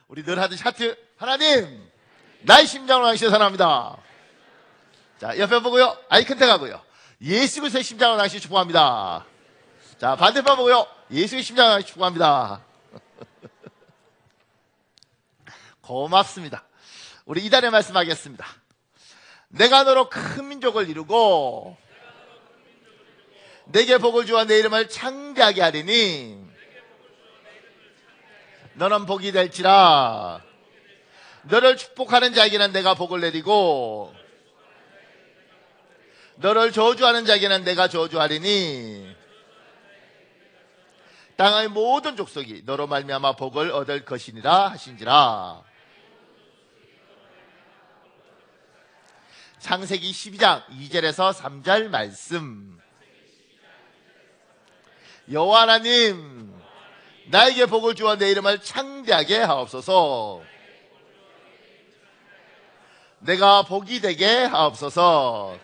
우리 늘 하듯이 하트. 하나님, 나의 심장으로 당신을 사랑합니다. 자, 옆에 보고요. 아이 컨택하고요. 예수 그리스도의 심장으로 당신을 축복합니다. 자, 반대편 보고요. 예수의 심장으로 당신을 축복합니다. 고맙습니다. 우리 이달의 말씀하겠습니다. 내가 너로 큰 민족을 이루고 내게 복을 주어 내 이름을 창대하게 하리니 너는 복이 될지라. 너를 축복하는 자에게는 내가 복을 내리고 너를 저주하는 자에게는 내가 저주하리니 땅의 모든 족속이 너로 말미암아 복을 얻을 것이니라 하신지라. 창세기 12장 2절에서 3절 말씀. 여호와 하나님, 나에게 복을 주어 내 이름을 창대하게 하옵소서. 내가 복이 되게 하옵소서.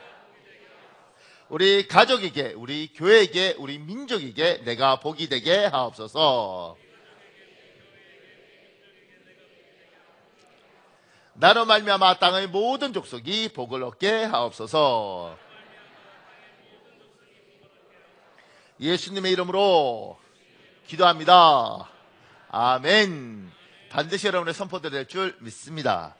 우리 가족에게, 우리 교회에게, 우리 민족에게 내가 복이 되게 하옵소서. 나로 말미암아 땅의 모든 족속이 복을 얻게 하옵소서. 예수님의 이름으로 기도합니다. 아멘. 반드시 여러분의 선포도 될 줄 믿습니다.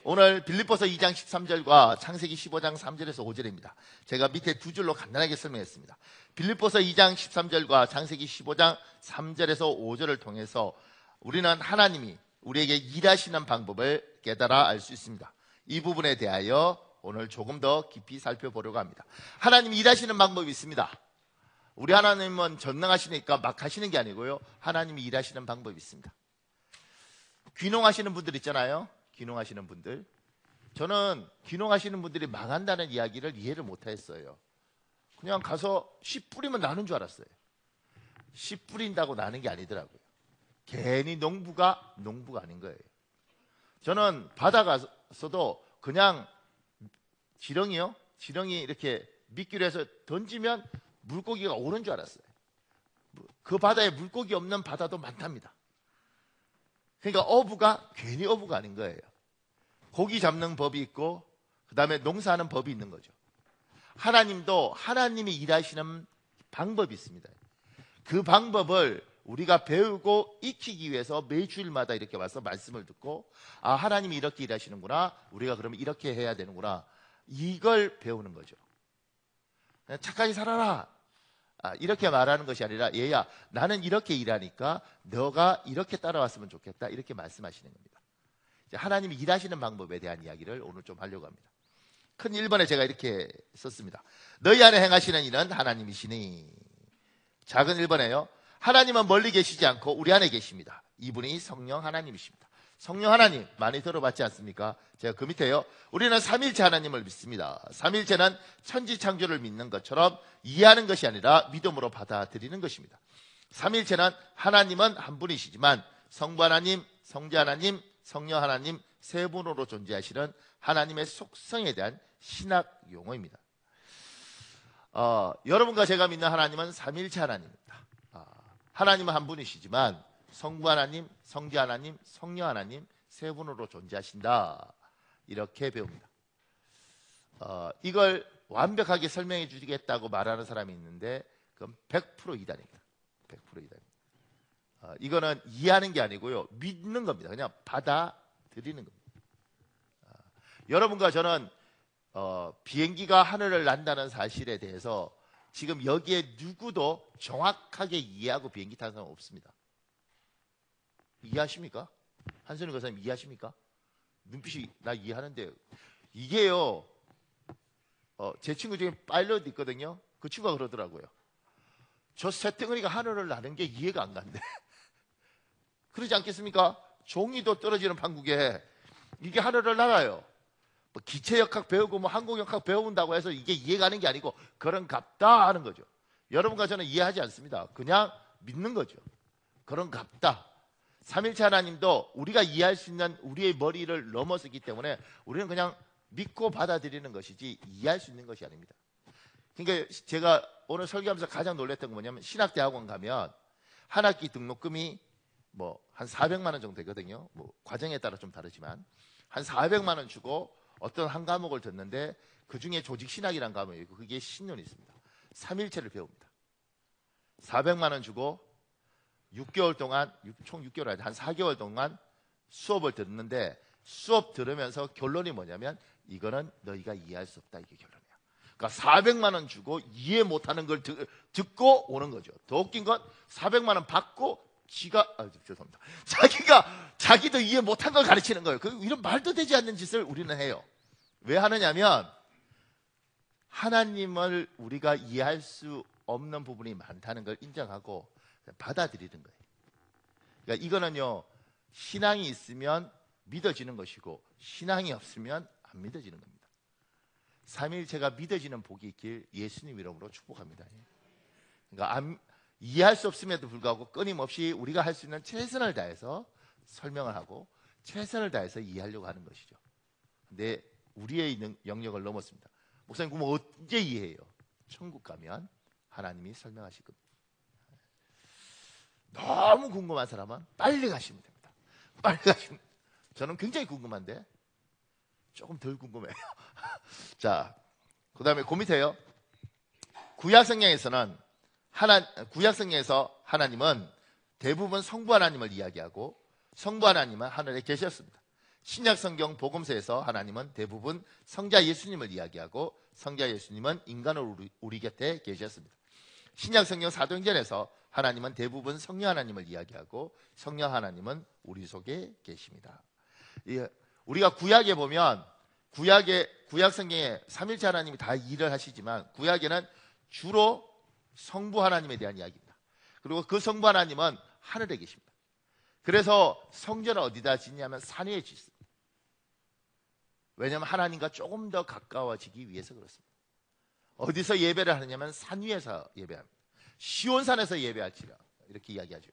오늘 빌립보서 2장 13절과 창세기 15장 3절에서 5절입니다. 제가 밑에 두 줄로 간단하게 설명했습니다. 빌립보서 2장 13절과 창세기 15장 3절에서 5절을 통해서 우리는 하나님이 우리에게 일하시는 방법을 깨달아 알 수 있습니다. 이 부분에 대하여 오늘 조금 더 깊이 살펴보려고 합니다. 하나님이 일하시는 방법이 있습니다. 우리 하나님은 전능하시니까 막 하시는 게 아니고요. 하나님이 일하시는 방법이 있습니다. 귀농하시는 분들 있잖아요. 귀농하시는 분들. 저는 귀농하시는 분들이 망한다는 이야기를 이해를 못했어요. 그냥 가서 씨 뿌리면 나는 줄 알았어요. 씨 뿌린다고 나는 게 아니더라고요. 괜히 농부가 아닌 거예요. 저는 바다 가서도 그냥 지렁이 이렇게 미끼로 해서 던지면 물고기가 오는 줄 알았어요. 그 바다에 물고기 없는 바다도 많답니다. 그러니까 어부가 괜히 어부가 아닌 거예요. 고기 잡는 법이 있고 그 다음에 농사하는 법이 있는 거죠. 하나님도 하나님이 일하시는 방법이 있습니다. 그 방법을 우리가 배우고 익히기 위해서 매주일마다 이렇게 와서 말씀을 듣고 아, 하나님이 이렇게 일하시는구나, 우리가 그러면 이렇게 해야 되는구나, 이걸 배우는 거죠. 그냥 착하게 살아라, 이렇게 말하는 것이 아니라 얘야, 나는 이렇게 일하니까 너가 이렇게 따라왔으면 좋겠다, 이렇게 말씀하시는 겁니다. 하나님이 일하시는 방법에 대한 이야기를 오늘 좀 하려고 합니다. 큰 1번에 제가 이렇게 썼습니다. 너희 안에 행하시는 이는 하나님이시니. 작은 1번에요. 하나님은 멀리 계시지 않고 우리 안에 계십니다. 이분이 성령 하나님이십니다. 성령 하나님 많이 들어봤지 않습니까? 제가 그 밑에요. 우리는 삼일체 하나님을 믿습니다. 삼일체는 천지창조를 믿는 것처럼 이해하는 것이 아니라 믿음으로 받아들이는 것입니다. 삼일체는 하나님은 한 분이시지만 성부 하나님, 성자 하나님, 성령 하나님 세 분으로 존재하시는 하나님의 속성에 대한 신학 용어입니다. 여러분과 제가 믿는 하나님은 삼일체 하나님입니다. 하나님은 한 분이시지만 성부 하나님, 성자 하나님, 성령 하나님 세 분으로 존재하신다, 이렇게 배웁니다. 이걸 완벽하게 설명해 주겠다고 말하는 사람이 있는데 그건 100% 이단입니다. 100% 이단입니다. 이거는 이해하는 게 아니고요, 믿는 겁니다. 그냥 받아들이는 겁니다. 여러분과 저는 비행기가 하늘을 난다는 사실에 대해서 지금 여기에 누구도 정확하게 이해하고 비행기 타는 사람 없습니다. 이해하십니까? 한선희 교사님 이해하십니까? 눈빛이 나 이해하는데 이게요, 제 친구 중에 파일럿 있거든요. 그 친구가 그러더라고요. 저 새덩어리가 하늘을 나는 게 이해가 안 간대. 그러지 않겠습니까? 종이도 떨어지는 판국에 이게 하늘을 날아요. 뭐 기체역학 배우고 뭐 항공역학 배운다고 해서 이게 이해가는 게 아니고 그런 갑다 하는 거죠. 여러분과 저는 이해하지 않습니다. 그냥 믿는 거죠. 그런 갑다. 삼일체 하나님도 우리가 이해할 수 있는 우리의 머리를 넘어서기 때문에 우리는 그냥 믿고 받아들이는 것이지 이해할 수 있는 것이 아닙니다. 그러니까 제가 오늘 설교하면서 가장 놀랐던 건 뭐냐면 신학대학원 가면 한 학기 등록금이 뭐 한 400만 원 정도 되거든요. 뭐 과정에 따라 좀 다르지만 한 400만 원 주고 어떤 한 과목을 듣는데 그 중에 조직신학이라는 과목이 있고 그게 신론이 있습니다. 3일체를 배웁니다. 400만 원 주고 6개월 동안 총 6개월 아니라 한 4개월 동안 수업을 듣는데 수업 들으면서 결론이 뭐냐면 이거는 너희가 이해할 수 없다. 이게 결론이야. 그러니까 400만 원 주고 이해 못하는 걸 듣고 오는 거죠. 더 웃긴 건 400만 원 받고 죄송합니다. 자기도 이해 못한 걸 가르치는 거예요. 이런 말도 되지 않는 짓을 우리는 해요. 왜 하느냐면 하나님을 우리가 이해할 수 없는 부분이 많다는 걸 인정하고 받아들이는 거예요. 그러니까 이거는요, 신앙이 있으면 믿어지는 것이고 신앙이 없으면 안 믿어지는 겁니다. 삼위일체가 믿어지는 복이 있길 예수님 이름으로 축복합니다. 그러니까 이해할 수 없음에도 불구하고 끊임없이 우리가 할 수 있는 최선을 다해서 설명을 하고 최선을 다해서 이해하려고 하는 것이죠. 근데 우리의 영역을 넘었습니다. 목사님, 그럼 언제 이해해요? 천국 가면 하나님이 설명하실 겁니다. 너무 궁금한 사람은 빨리 가시면 됩니다. 빨리 가시면. 저는 굉장히 궁금한데 조금 덜 궁금해요. 자, 그 다음에 그 밑에요. 구약성경에서 하나님은 대부분 성부 하나님을 이야기하고 성부 하나님은 하늘에 계셨습니다. 신약성경 복음서에서 하나님은 대부분 성자 예수님을 이야기하고 성자 예수님은 인간으로 우리 곁에 계셨습니다. 신약성경 사도행전에서 하나님은 대부분 성령 하나님을 이야기하고 성령 하나님은 우리 속에 계십니다. 우리가 구약에 보면 구약성경에 삼일체 하나님이 다 일을 하시지만 구약에는 주로 성부 하나님에 대한 이야기입니다. 그리고 그 성부 하나님은 하늘에 계십니다. 그래서 성전을 어디다 짓냐면 산 위에 짓습니다. 왜냐하면 하나님과 조금 더 가까워지기 위해서 그렇습니다. 어디서 예배를 하느냐면 산 위에서 예배합니다. 시온산에서 예배할지라 이렇게 이야기하죠.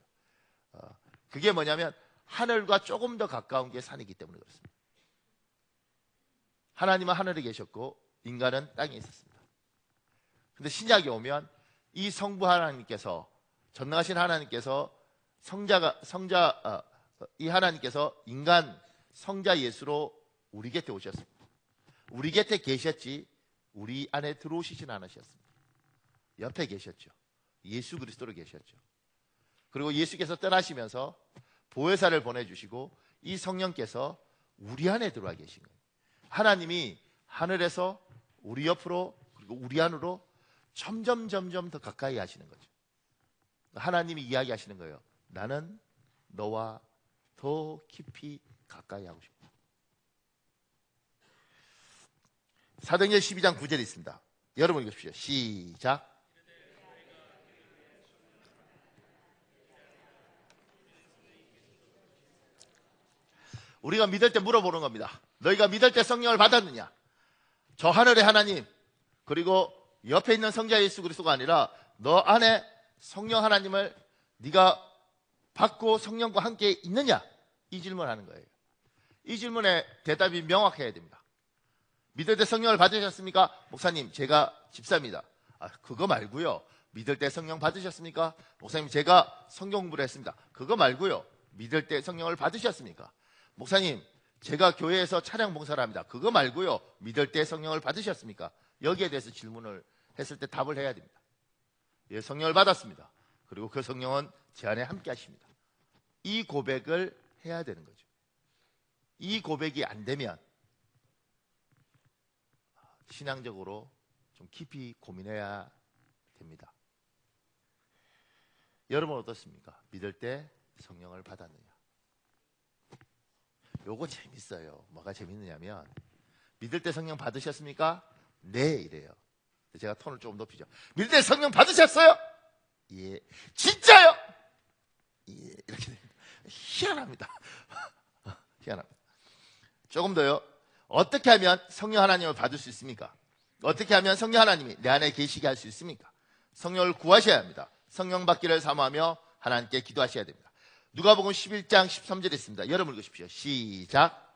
그게 뭐냐면 하늘과 조금 더 가까운 게 산이기 때문에 그렇습니다. 하나님은 하늘에 계셨고 인간은 땅에 있었습니다. 근데 신약에 오면 이 성부 하나님께서 전능하신 하나님께서 이 하나님께서 인간 성자 예수로 우리 곁에 오셨습니다. 우리 곁에 계셨지 우리 안에 들어오시진 않으셨습니다. 옆에 계셨죠. 예수 그리스도로 계셨죠. 그리고 예수께서 떠나시면서 보혜사를 보내주시고 이 성령께서 우리 안에 들어와 계신 거예요. 하나님이 하늘에서 우리 옆으로 그리고 우리 안으로 점점 더 가까이 하시는 거죠. 하나님이 이야기하시는 거예요. 나는 너와 더 깊이 가까이 하고 싶다. 사도행전 12장 9절에 있습니다. 여러분 읽으십시오. 시작. 우리가 믿을 때 물어보는 겁니다. 너희가 믿을 때 성령을 받았느냐? 저 하늘의 하나님 그리고 옆에 있는 성자 예수 그리스도가 아니라 너 안에 성령 하나님을 네가 받고 성령과 함께 있느냐? 이 질문을 하는 거예요. 이 질문에 대답이 명확해야 됩니다. 믿을 때 성령을 받으셨습니까? 목사님, 제가 집사입니다. 그거 말고요. 믿을 때 성령 받으셨습니까? 목사님, 제가 성경 공부를 했습니다. 그거 말고요. 믿을 때 성령을 받으셨습니까? 목사님, 제가 교회에서 차량 봉사를 합니다. 그거 말고요. 믿을 때 성령을 받으셨습니까? 여기에 대해서 질문을 했을 때 답을 해야 됩니다. 예, 성령을 받았습니다. 그리고 그 성령은 제 안에 함께 하십니다. 이 고백을 해야 되는 거죠. 이 고백이 안 되면 신앙적으로 좀 깊이 고민해야 됩니다. 여러분 어떻습니까? 믿을 때 성령을 받았느냐? 요거 재밌어요. 뭐가 재밌느냐면 믿을 때 성령 받으셨습니까? 네, 이래요. 제가 톤을 조금 높이죠. 믿을 때 성령 받으셨어요? 예. 진짜요? 예. 이렇게 됩니다. 희한합니다. 희한합니다. 조금 더요. 어떻게 하면 성령 하나님을 받을 수 있습니까? 어떻게 하면 성령 하나님이 내 안에 계시게 할 수 있습니까? 성령을 구하셔야 합니다. 성령 받기를 사모하며 하나님께 기도하셔야 됩니다. 누가복음 11장 13절에 있습니다. 여러분 읽으십시오. 시작.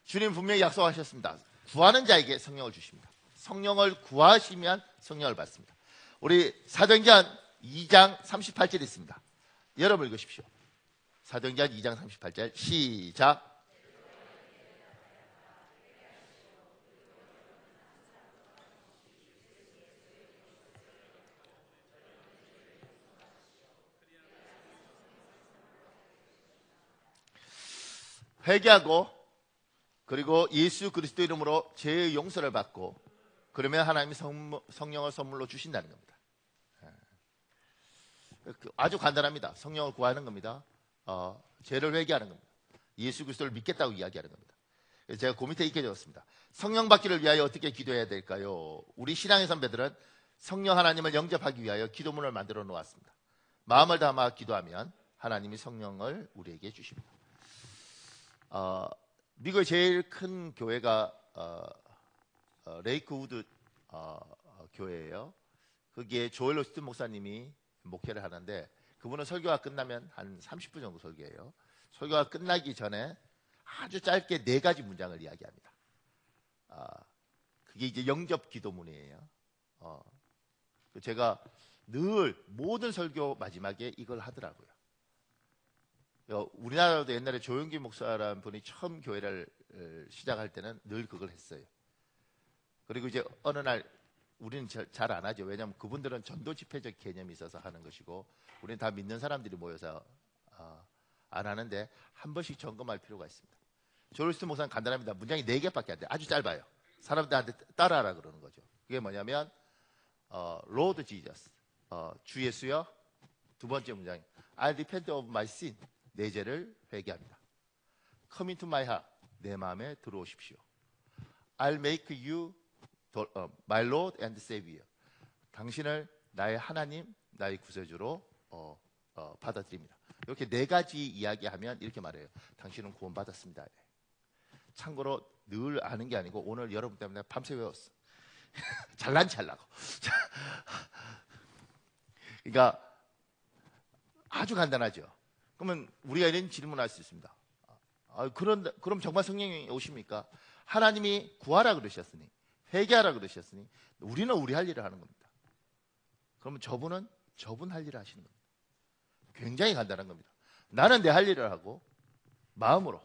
주님 분명히 약속하셨습니다. 구하는 자에게 성령을 주십니다. 성령을 구하시면 성령을 받습니다. 우리 사도행전 2장 38절이 있습니다. 여러분 읽으십시오. 사도행전 2장 38절 시작. 회개하고 그리고 예수 그리스도 이름으로 죄의 용서를 받고 그러면 하나님이 성령을 선물로 주신다는 겁니다. 아주 간단합니다. 성령을 구하는 겁니다. 죄를 회개하는 겁니다. 예수 그리스도를 믿겠다고 이야기하는 겁니다. 제가 그 밑에 이렇게 적었습니다. 성령 받기를 위하여 어떻게 기도해야 될까요? 우리 신앙의 선배들은 성령 하나님을 영접하기 위하여 기도문을 만들어 놓았습니다. 마음을 담아 기도하면 하나님이 성령을 우리에게 주십니다. 미국의 제일 큰 교회가 레이크우드 교회예요. 거기에 조엘 오스틴 목사님이 목회를 하는데 그분은 설교가 끝나면 한 30분 정도 설교해요. 설교가 끝나기 전에 아주 짧게 4가지 문장을 이야기합니다. 그게 이제 영접 기도문이에요. 제가 늘 모든 설교 마지막에 이걸 하더라고요. 우리나라도 옛날에 조용기 목사라는 분이 처음 교회를 시작할 때는 늘 그걸 했어요. 그리고 이제 어느 날 우리는 잘 안 하죠. 왜냐하면 그분들은 전도 집회적 개념이 있어서 하는 것이고 우리는 다 믿는 사람들이 모여서 안 하는데 한 번씩 점검할 필요가 있습니다. 조르스 목사는 간단합니다. 문장이 4개밖에 안 돼요. 아주 짧아요. 사람들한테 따라하라 그러는 거죠. 그게 뭐냐면 Lord Jesus, 주 예수여. 두 번째 문장이 I repent of my sin, 내 죄를 회개합니다. Come into my heart, 내 마음에 들어오십시오. I'll make you my Lord and Savior, 당신을 나의 하나님, 나의 구세주로 받아들입니다. 이렇게 4가지 이야기하면 이렇게 말해요. 당신은 구원받았습니다. 참고로 늘 아는 게 아니고 오늘 여러분 때문에 밤새 외웠어. 잘난 체 하려고. 그러니까 아주 간단하죠. 그러면 우리가 이런 질문을 할 수 있습니다. 그럼 정말 성령이 오십니까? 하나님이 구하라 그러셨으니, 회개하라 그러셨으니 우리는 우리 할 일을 하는 겁니다. 그러면 저분 할 일을 하시는 겁니다. 굉장히 간단한 겁니다. 나는 내 할 일을 하고 마음으로,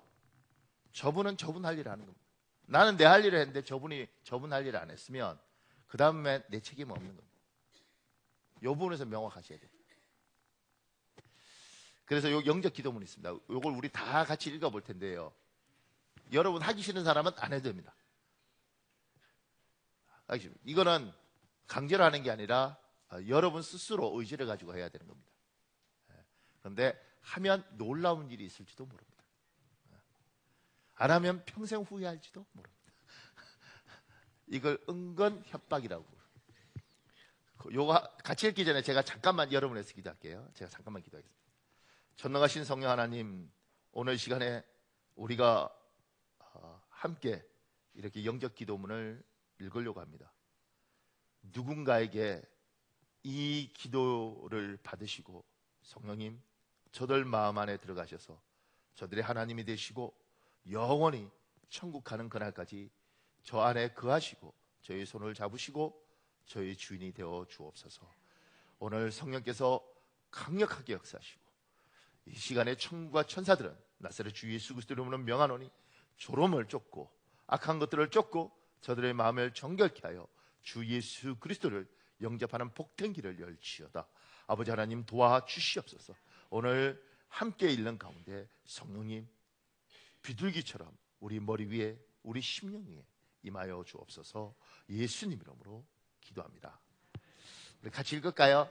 저분은 저분 할 일을 하는 겁니다. 나는 내 할 일을 했는데 저분 할 일을 안 했으면 그 다음에 내 책임은 없는 겁니다. 이 부분에서 명확하셔야 돼요. 그래서 요 영적 기도문이 있습니다. 이걸 우리 다 같이 읽어볼 텐데요. 여러분 하기 싫은 사람은 안 해도 됩니다. 이거는 강제로 하는 게 아니라 여러분 스스로 의지를 가지고 해야 되는 겁니다. 그런데 하면 놀라운 일이 있을지도 모릅니다. 안 하면 평생 후회할지도 모릅니다. 이걸 은근 협박이라고. 요거 같이 읽기 전에 제가 잠깐만 여러분에서 기도할게요. 제가 잠깐만 기도하겠습니다. 전능하신 성령 하나님, 오늘 시간에 우리가 함께 이렇게 영적 기도문을 읽으려고 합니다. 누군가에게 이 기도를 받으시고 성령님, 저들 마음 안에 들어가셔서 저들의 하나님이 되시고 영원히 천국 가는 그날까지 저 안에 거하시고 저희 손을 잡으시고 저희 주인이 되어 주옵소서. 오늘 성령께서 강력하게 역사하시고 이 시간에 천국과 천사들은 나사렛 주 예수 그리스도 이름으로 명하노니 조롱을 쫓고 악한 것들을 쫓고 저들의 마음을 정결케 하여 주 예수 그리스도를 영접하는 복된 길을 열지어다. 아버지 하나님 도와 주시옵소서. 오늘 함께 읽는 가운데 성령님 비둘기처럼 우리 머리 위에 우리 심령 위에 임하여 주옵소서. 예수님 이름으로 기도합니다. 우리 같이 읽을까요?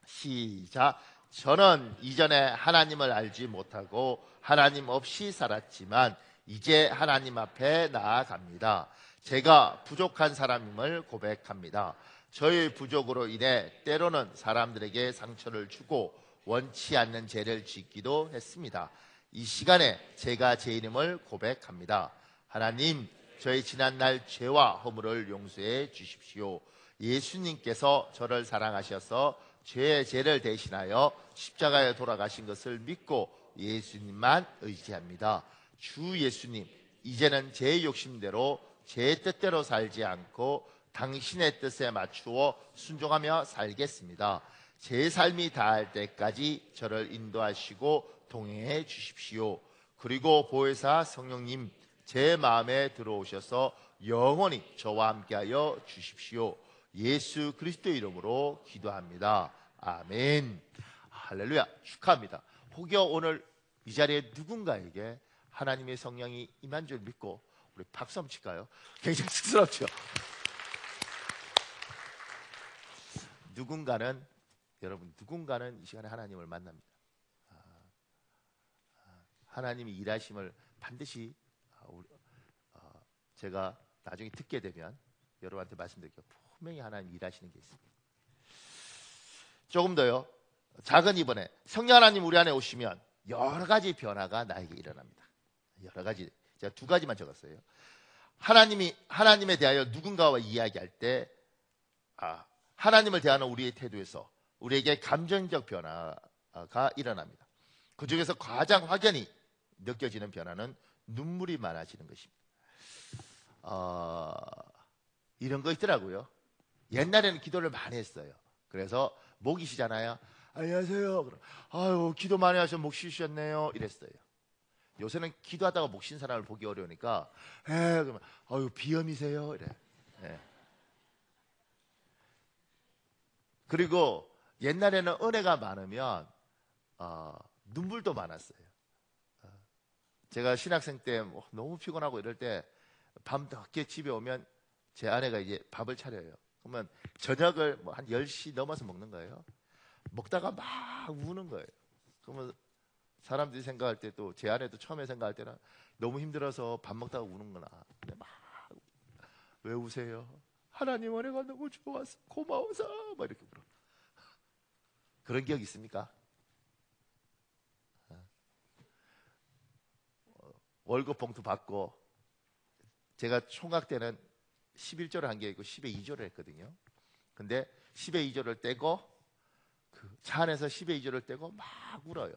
시작. 저는 이전에 하나님을 알지 못하고 하나님 없이 살았지만 이제 하나님 앞에 나아갑니다. 제가 부족한 사람임을 고백합니다. 저의 부족으로 인해 때로는 사람들에게 상처를 주고 원치 않는 죄를 짓기도 했습니다. 이 시간에 제가 제 이름을 고백합니다. 하나님, 저의 지난날 죄와 허물을 용서해 주십시오. 예수님께서 저를 사랑하셔서 죄의 죄를 대신하여 십자가에 돌아가신 것을 믿고 예수님만 의지합니다. 주 예수님, 이제는 제 욕심대로 제 뜻대로 살지 않고 당신의 뜻에 맞추어 순종하며 살겠습니다. 제 삶이 다할 때까지 저를 인도하시고 동행해 주십시오. 그리고 보혜사 성령님, 제 마음에 들어오셔서 영원히 저와 함께하여 주십시오. 예수 그리스도의 이름으로 기도합니다. 아멘. 할렐루야. 축하합니다. 혹여 오늘 이 자리에 누군가에게 하나님의 성령이 임한 줄 믿고 우리 박수 한번 칠까요? 굉장히 쑥스럽죠. 누군가는 이 시간에 하나님을 만납니다. 하나님이 일하심을 반드시 제가 나중에 듣게 되면 여러분한테 말씀드릴게요. 분명히 하나님 일하시는 게 있습니다. 조금 더요. 작은 이번에 성령 하나님 우리 안에 오시면 여러 가지 변화가 나에게 일어납니다. 여러 가지. 제가 두 가지만 적었어요. 하나님에 대하여 누군가와 이야기할 때 하나님을 대하는 우리의 태도에서 우리에게 감정적 변화가 일어납니다. 그 중에서 가장 확연히 느껴지는 변화는 눈물이 많아지는 것입니다. 이런 거 있더라고요. 옛날에는 기도를 많이 했어요. 그래서 목이 쉬잖아요. 안녕하세요. 아유, 기도 많이 하셔서 목 쉬셨네요. 이랬어요. 요새는 기도하다가 목 쉰 사람을 보기 어려우니까 그러면 아유, 비염이세요. 이래. 예. 그리고 옛날에는 은혜가 많으면 눈물도 많았어요. 제가 신학생 때 너무 피곤하고 이럴 때 밤 늦게 집에 오면 제 아내가 이제 밥을 차려요. 그러면 저녁을 한 10시 넘어서 먹는 거예요. 먹다가 막 우는 거예요. 그러면 사람들이 생각할 때 또 제 아내도 처음에 생각할 때는 너무 힘들어서 밥 먹다가 우는구나. 근데 막 왜 우세요? 하나님 은혜가 너무 좋아서 고마워서 막 이렇게 물어. 그런 기억 있습니까? 월급 봉투 받고 제가 총각 때는 11조를 한 게 있고 10에 2조를 했거든요. 근데 10에 2조를 떼고 그 차 안에서 10에 2조를 떼고 막 울어요.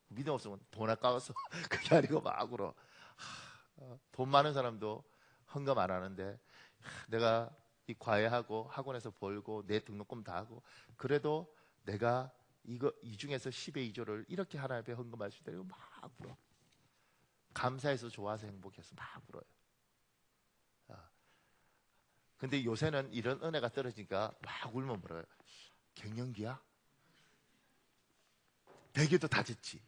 믿음 없으면 돈 아까워서 그게 아니고 막 울어. 돈 많은 사람도 헌금 안 하는데 내가 이 과외하고 학원에서 벌고 내 등록금 다 하고 그래도 내가 이 중에서 10의 2조를 이렇게 하나님 앞에 헌금할 수 있다고 막 울어. 감사해서 좋아서 행복해서 막 울어요. 근데 요새는 이런 은혜가 떨어지니까 막 울면 뭐래요? 갱년기야? 베개도 다 젖지.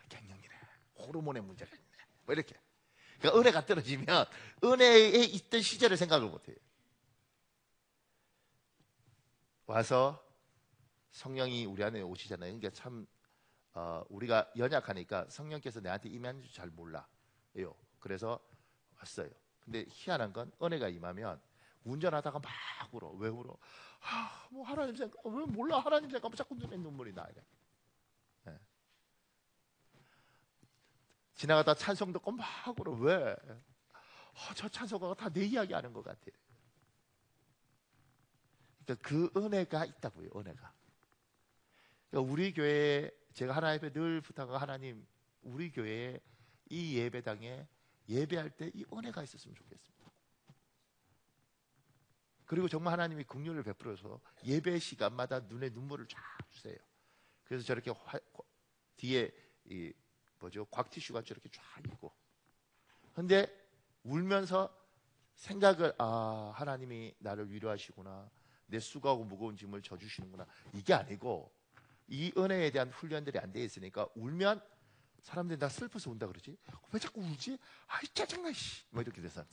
갱년기네. 호르몬의 문제가 있네. 뭐 이렇게. 그러니까 은혜가 떨어지면 은혜에 있던 시절을 생각을 못해요. 와서 성령이 우리 안에 오시잖아요. 그러니까 참 우리가 연약하니까 성령께서 내한테 임하는 줄 잘 몰라요. 그래서 왔어요. 근데 희한한 건 은혜가 임하면 운전하다가 막 울어. 왜 울어? 뭐 하나님 생각, 왜 몰라? 하나님 생각하면 자꾸 눈에 눈물이 나. 이래. 네. 지나가다 찬송 듣고 막 울어. 왜? 저 찬송가가 다 내 이야기 하는 것 같아. 그러니까 그 은혜가 있다고요. 은혜가. 그러니까 우리 교회에 제가 하나님 앞에 늘 부탁하고 하나님 우리 교회에 이 예배당에 예배할 때 이 은혜가 있었으면 좋겠습니다. 그리고 정말 하나님이 긍휼을 베풀어서 예배 시간마다 눈에 눈물을 쫙 주세요. 그래서 저렇게 뒤에 곽티슈가 저렇게 쫙 있고. 근데 울면서 생각을 하나님이 나를 위로하시구나. 내 수고하고 무거운 짐을 져주시는구나. 이게 아니고 이 은혜에 대한 훈련들이 안 돼 있으니까 울면 사람들이 나 슬퍼서 운다 그러지? 왜 자꾸 울지? 아이 짜증나 뭐 이렇게 돼서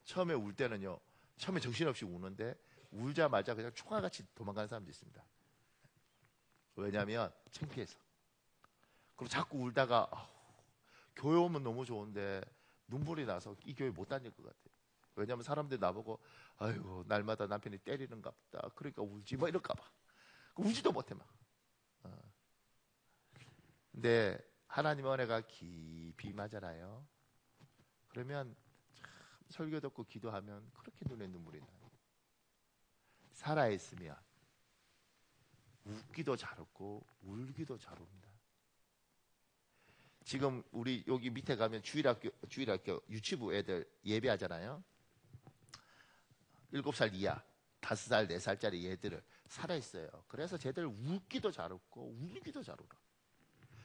처음에 울 때는요. 처음에 정신없이 우는데 울자마자 그냥 총알같이 도망가는 사람도 있습니다. 왜냐하면 창피해서. 그리고 자꾸 울다가 교회 오면 너무 좋은데 눈물이 나서 이 교회 못 다닐 것 같아요. 왜냐하면 사람들이 나보고 아이고 날마다 남편이 때리는가 보다. 그러니까 울지 뭐 이럴까 봐. 울지도 못해 막. 근데 하나님의 은혜가 깊이 임하잖아요. 그러면 참 설교 듣고 기도하면 그렇게 눈에 눈물이 나요. 살아있으면 웃기도 잘 웃고 울기도 잘 웁니다. 지금 우리 여기 밑에 가면 주일학교 유치부 애들 예배하잖아요. 7살 이하, 5살, 4살짜리 애들을 살아있어요. 그래서 쟤들 웃기도 잘 웃고 울기도 잘 울어.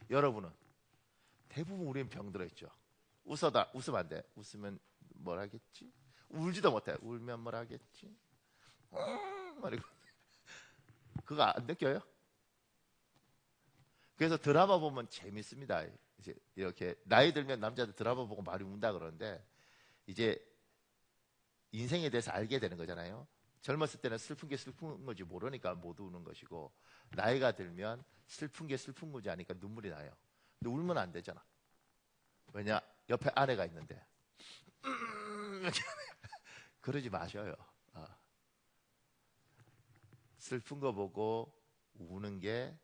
여러분은 대부분 우리는 병들어 있죠. 웃으면 안 돼. 웃으면 뭘 하겠지? 울지도 못해. 울면 뭘 하겠지? 말이고. 그거 안 느껴요? 그래서 드라마 보면 재밌습니다. 이제 이렇게 나이 들면 남자들 드라마 보고 많이 운다 그러는데 이제 인생에 대해서 알게 되는 거잖아요. 젊었을 때는 슬픈 게 슬픈 건지 모르니까 못 우는 것이고 나이가 들면 슬픈 게 슬픈 건지 아니까 눈물이 나요. 근데 울면 안 되잖아. 왜냐? 옆에 아내가 있는데 그러지 마셔요. 슬픈 거 보고 우는 게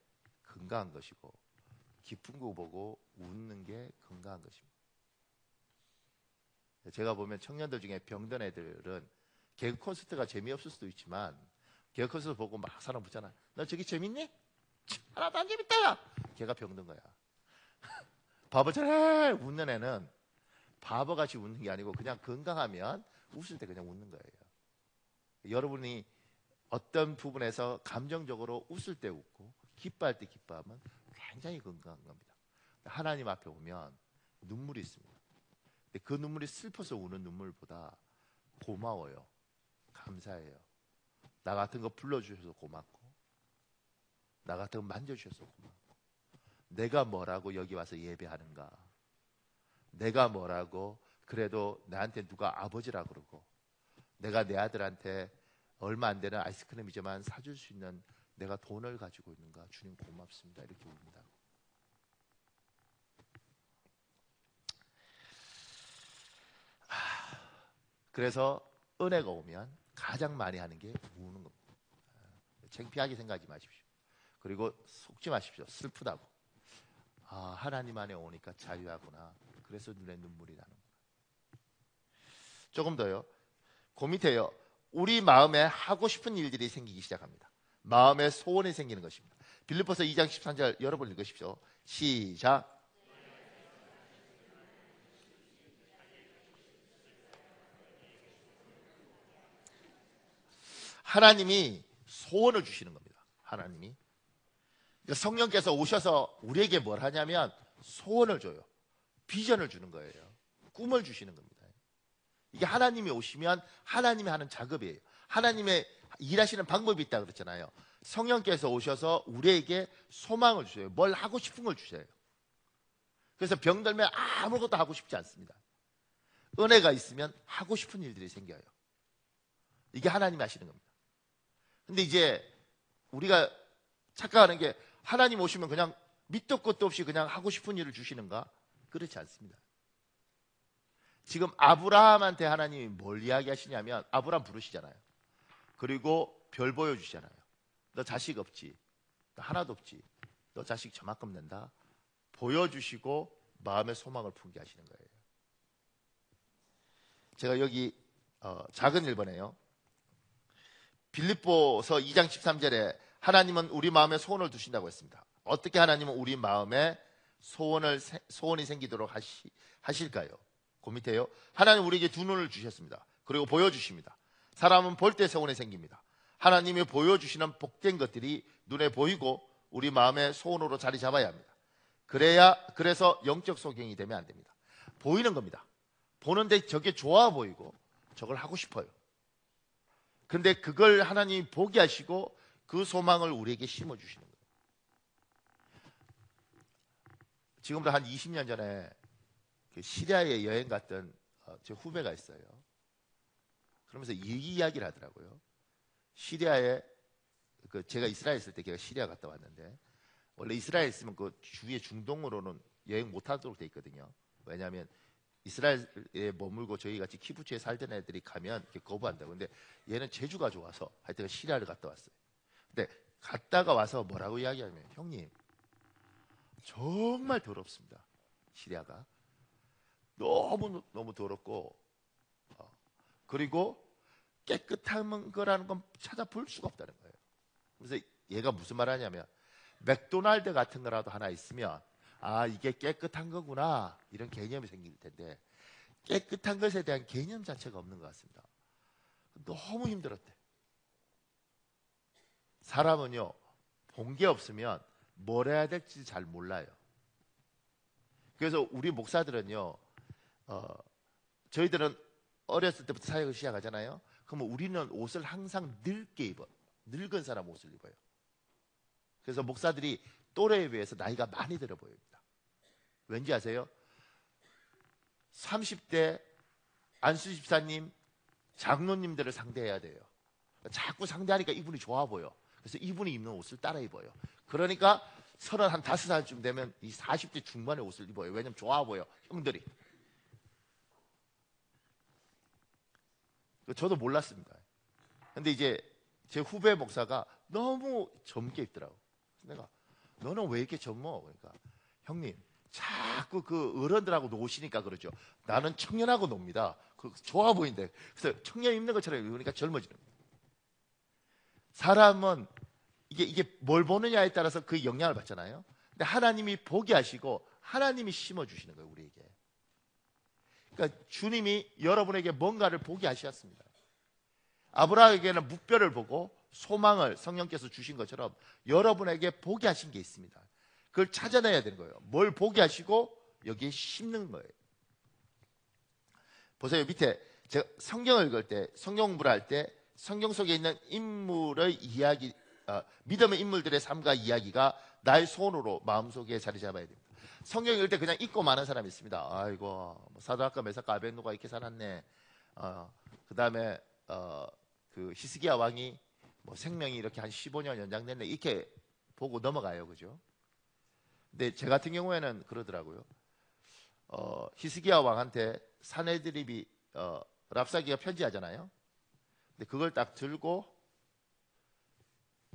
건강한 것이고 기쁜 거 보고 웃는 게 건강한 것입니다. 제가 보면 청년들 중에 병든 애들은 개그 콘서트가 재미없을 수도 있지만 개그 콘서트 보고 막 사람 붙잖아. 너 저기 재밌니? 하나도 안 재밌다 야. 걔가 병든 거야. 바보처럼 웃는 애는 바보같이 웃는 게 아니고 그냥 건강하면 웃을 때 그냥 웃는 거예요. 여러분이 어떤 부분에서 감정적으로 웃을 때 웃고 기뻐할 때 기뻐하면 굉장히 건강한 겁니다. 하나님 앞에 오면 눈물이 있습니다. 근데 그 눈물이 슬퍼서 우는 눈물보다 고마워요. 감사해요. 나 같은 거 불러주셔서 고맙고 나 같은 거 만져주셔서 고맙고 내가 뭐라고 여기 와서 예배하는가, 내가 뭐라고 그래도 나한테 누가 아버지라 그러고 내가 내 아들한테 얼마 안 되는 아이스크림이지만 사줄 수 있는 내가 돈을 가지고 있는가, 주님 고맙습니다 이렇게 웁니다. 그래서 은혜가 오면 가장 많이 하는 게 우는 겁니다. 창피하게 생각하지 마십시오. 그리고 속지 마십시오. 슬프다고. 하나님 안에 오니까 자유하구나. 그래서 눈에 눈물이 나는구나. 조금 더요. 그 밑에요. 우리 마음에 하고 싶은 일들이 생기기 시작합니다. 마음에 소원이 생기는 것입니다. 빌립보서 2장 13절 여러분 읽으십시오. 시작. 하나님이 소원을 주시는 겁니다. 하나님이. 그러니까 성령께서 오셔서 우리에게 뭘 하냐면 소원을 줘요. 비전을 주는 거예요. 꿈을 주시는 겁니다. 이게 하나님이 오시면 하나님이 하는 작업이에요. 하나님의 일하시는 방법이 있다고 그랬잖아요. 성령께서 오셔서 우리에게 소망을 주셔요. 뭘 하고 싶은 걸 주셔요. 그래서 병들면 아무것도 하고 싶지 않습니다. 은혜가 있으면 하고 싶은 일들이 생겨요. 이게 하나님이 하시는 겁니다. 근데 이제 우리가 착각하는 게 하나님 오시면 그냥 밑도 끝도 없이 그냥 하고 싶은 일을 주시는가? 그렇지 않습니다. 지금 아브라함한테 하나님이 뭘 이야기하시냐면 아브라함 부르시잖아요. 그리고 별 보여주시잖아요. 너 자식 없지? 너 하나도 없지? 너 자식 저만큼 낸다? 보여주시고 마음의 소망을 품게 하시는 거예요. 제가 여기 작은 1번에요. 빌립보서 2장 13절에 하나님은 우리 마음에 소원을 두신다고 했습니다. 어떻게 하나님은 우리 마음에 소원이 생기도록 하실까요? 그 밑에요. 하나님 우리에게 두 눈을 주셨습니다. 그리고 보여주십니다. 사람은 볼 때 소원이 생깁니다. 하나님이 보여주시는 복된 것들이 눈에 보이고 우리 마음의 소원으로 자리 잡아야 합니다. 그래서 영적 소경이 되면 안 됩니다. 보이는 겁니다. 보는데 저게 좋아 보이고 저걸 하고 싶어요. 근데 그걸 하나님이 보게 하시고 그 소망을 우리에게 심어주시는 거예요. 지금부터 한 20년 전에 시리아에 여행 갔던 제 후배가 있어요. 그러면서 이 이야기를 하더라고요. 시리아에 제가 이스라엘 있을 때 걔가 시리아 갔다 왔는데 원래 이스라엘 있으면 그 주위의 중동으로는 여행 못하도록 돼 있거든요. 왜냐하면 이스라엘에 머물고 저희 같이 키부츠에 살던 애들이 가면 거부한다고. 근데 얘는 재주가 좋아서 하여튼 시리아를 갔다 왔어요. 근데 갔다가 와서 뭐라고 이야기하냐면 형님 정말 더럽습니다. 시리아가 너무 더럽고 그리고 깨끗한 거라는 건 찾아볼 수가 없다는 거예요. 그래서 얘가 무슨 말 하냐면 맥도날드 같은 거라도 하나 있으면 아, 이게 깨끗한 거구나, 이런 개념이 생길 텐데 깨끗한 것에 대한 개념 자체가 없는 것 같습니다. 너무 힘들었대. 사람은요, 본 게 없으면 뭘 해야 될지 잘 몰라요. 그래서 우리 목사들은요, 저희들은 어렸을 때부터 사역을 시작하잖아요. 그러면 우리는 옷을 항상 늙게 입어요. 늙은 사람 옷을 입어요. 그래서 목사들이 또래에 비해서 나이가 많이 들어 보입니다. 왠지 아세요? 30대 안수 집사님, 장로님들을 상대해야 돼요. 자꾸 상대하니까 이분이 좋아 보여. 그래서 이분이 입는 옷을 따라 입어요. 그러니까 35살쯤 되면 이 40대 중반의 옷을 입어요. 왜냐면 좋아 보여, 형들이. 저도 몰랐습니다. 근데 이제 제 후배 목사가 너무 젊게 입더라고. 내가, 너는 왜 이렇게 젊어? 그러니까, 형님, 자꾸 그 어른들하고 노시니까 그러죠. 나는 청년하고 놉니다. 좋아 보인대. 그래서 청년 입는 것처럼 입으니까 젊어지는 거예요. 사람은 이게 뭘 보느냐에 따라서 그 영향을 받잖아요. 근데 하나님이 보게 하시고 하나님이 심어주시는 거예요, 우리에게. 그러니까 주님이 여러분에게 뭔가를 보게 하셨습니다. 아브라함에게는 묵별을 보고 소망을 성령께서 주신 것처럼 여러분에게 보게 하신 게 있습니다. 그걸 찾아내야 되는 거예요. 뭘 보게 하시고 여기에 심는 거예요. 보세요, 밑에 제가 성경을 읽을 때, 성경 공부를 할 때 성경 속에 있는 인물의 이야기, 믿음의 인물들의 삶과 이야기가 나의 손으로 마음속에 자리 잡아야 됩니다. 성경 읽을 때 그냥 읽고 마는 사람이 있습니다. 아이고, 뭐 사드락과 메삭과 아벳노가 이렇게 살았네. 그 다음에 그 히스기야 왕이 뭐 생명이 이렇게 한 15년 연장됐네, 이렇게 보고 넘어가요, 그죠? 근데 제 같은 경우에는 그러더라고요. 히스기야 왕한테 사내드립이 랍사기가 편지하잖아요. 근데 그걸 딱 들고,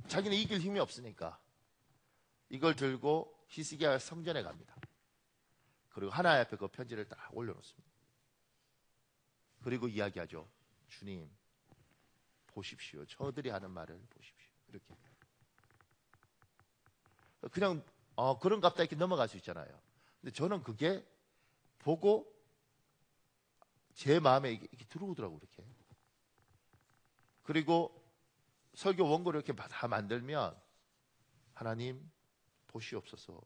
자기는 이길 힘이 없으니까 이걸 들고 히스기야 성전에 갑니다. 그리고 하나님 앞에 그 편지를 딱 올려놓습니다. 그리고 이야기하죠. 주님, 보십시오. 저들이 하는 말을 보십시오. 이렇게. 그냥 그런갑다 이렇게 넘어갈 수 있잖아요. 근데 저는 그게 보고 제 마음에 이렇게 들어오더라고요. 이렇게. 그리고 설교 원고를 이렇게 다 만들면, 하나님 보시옵소서.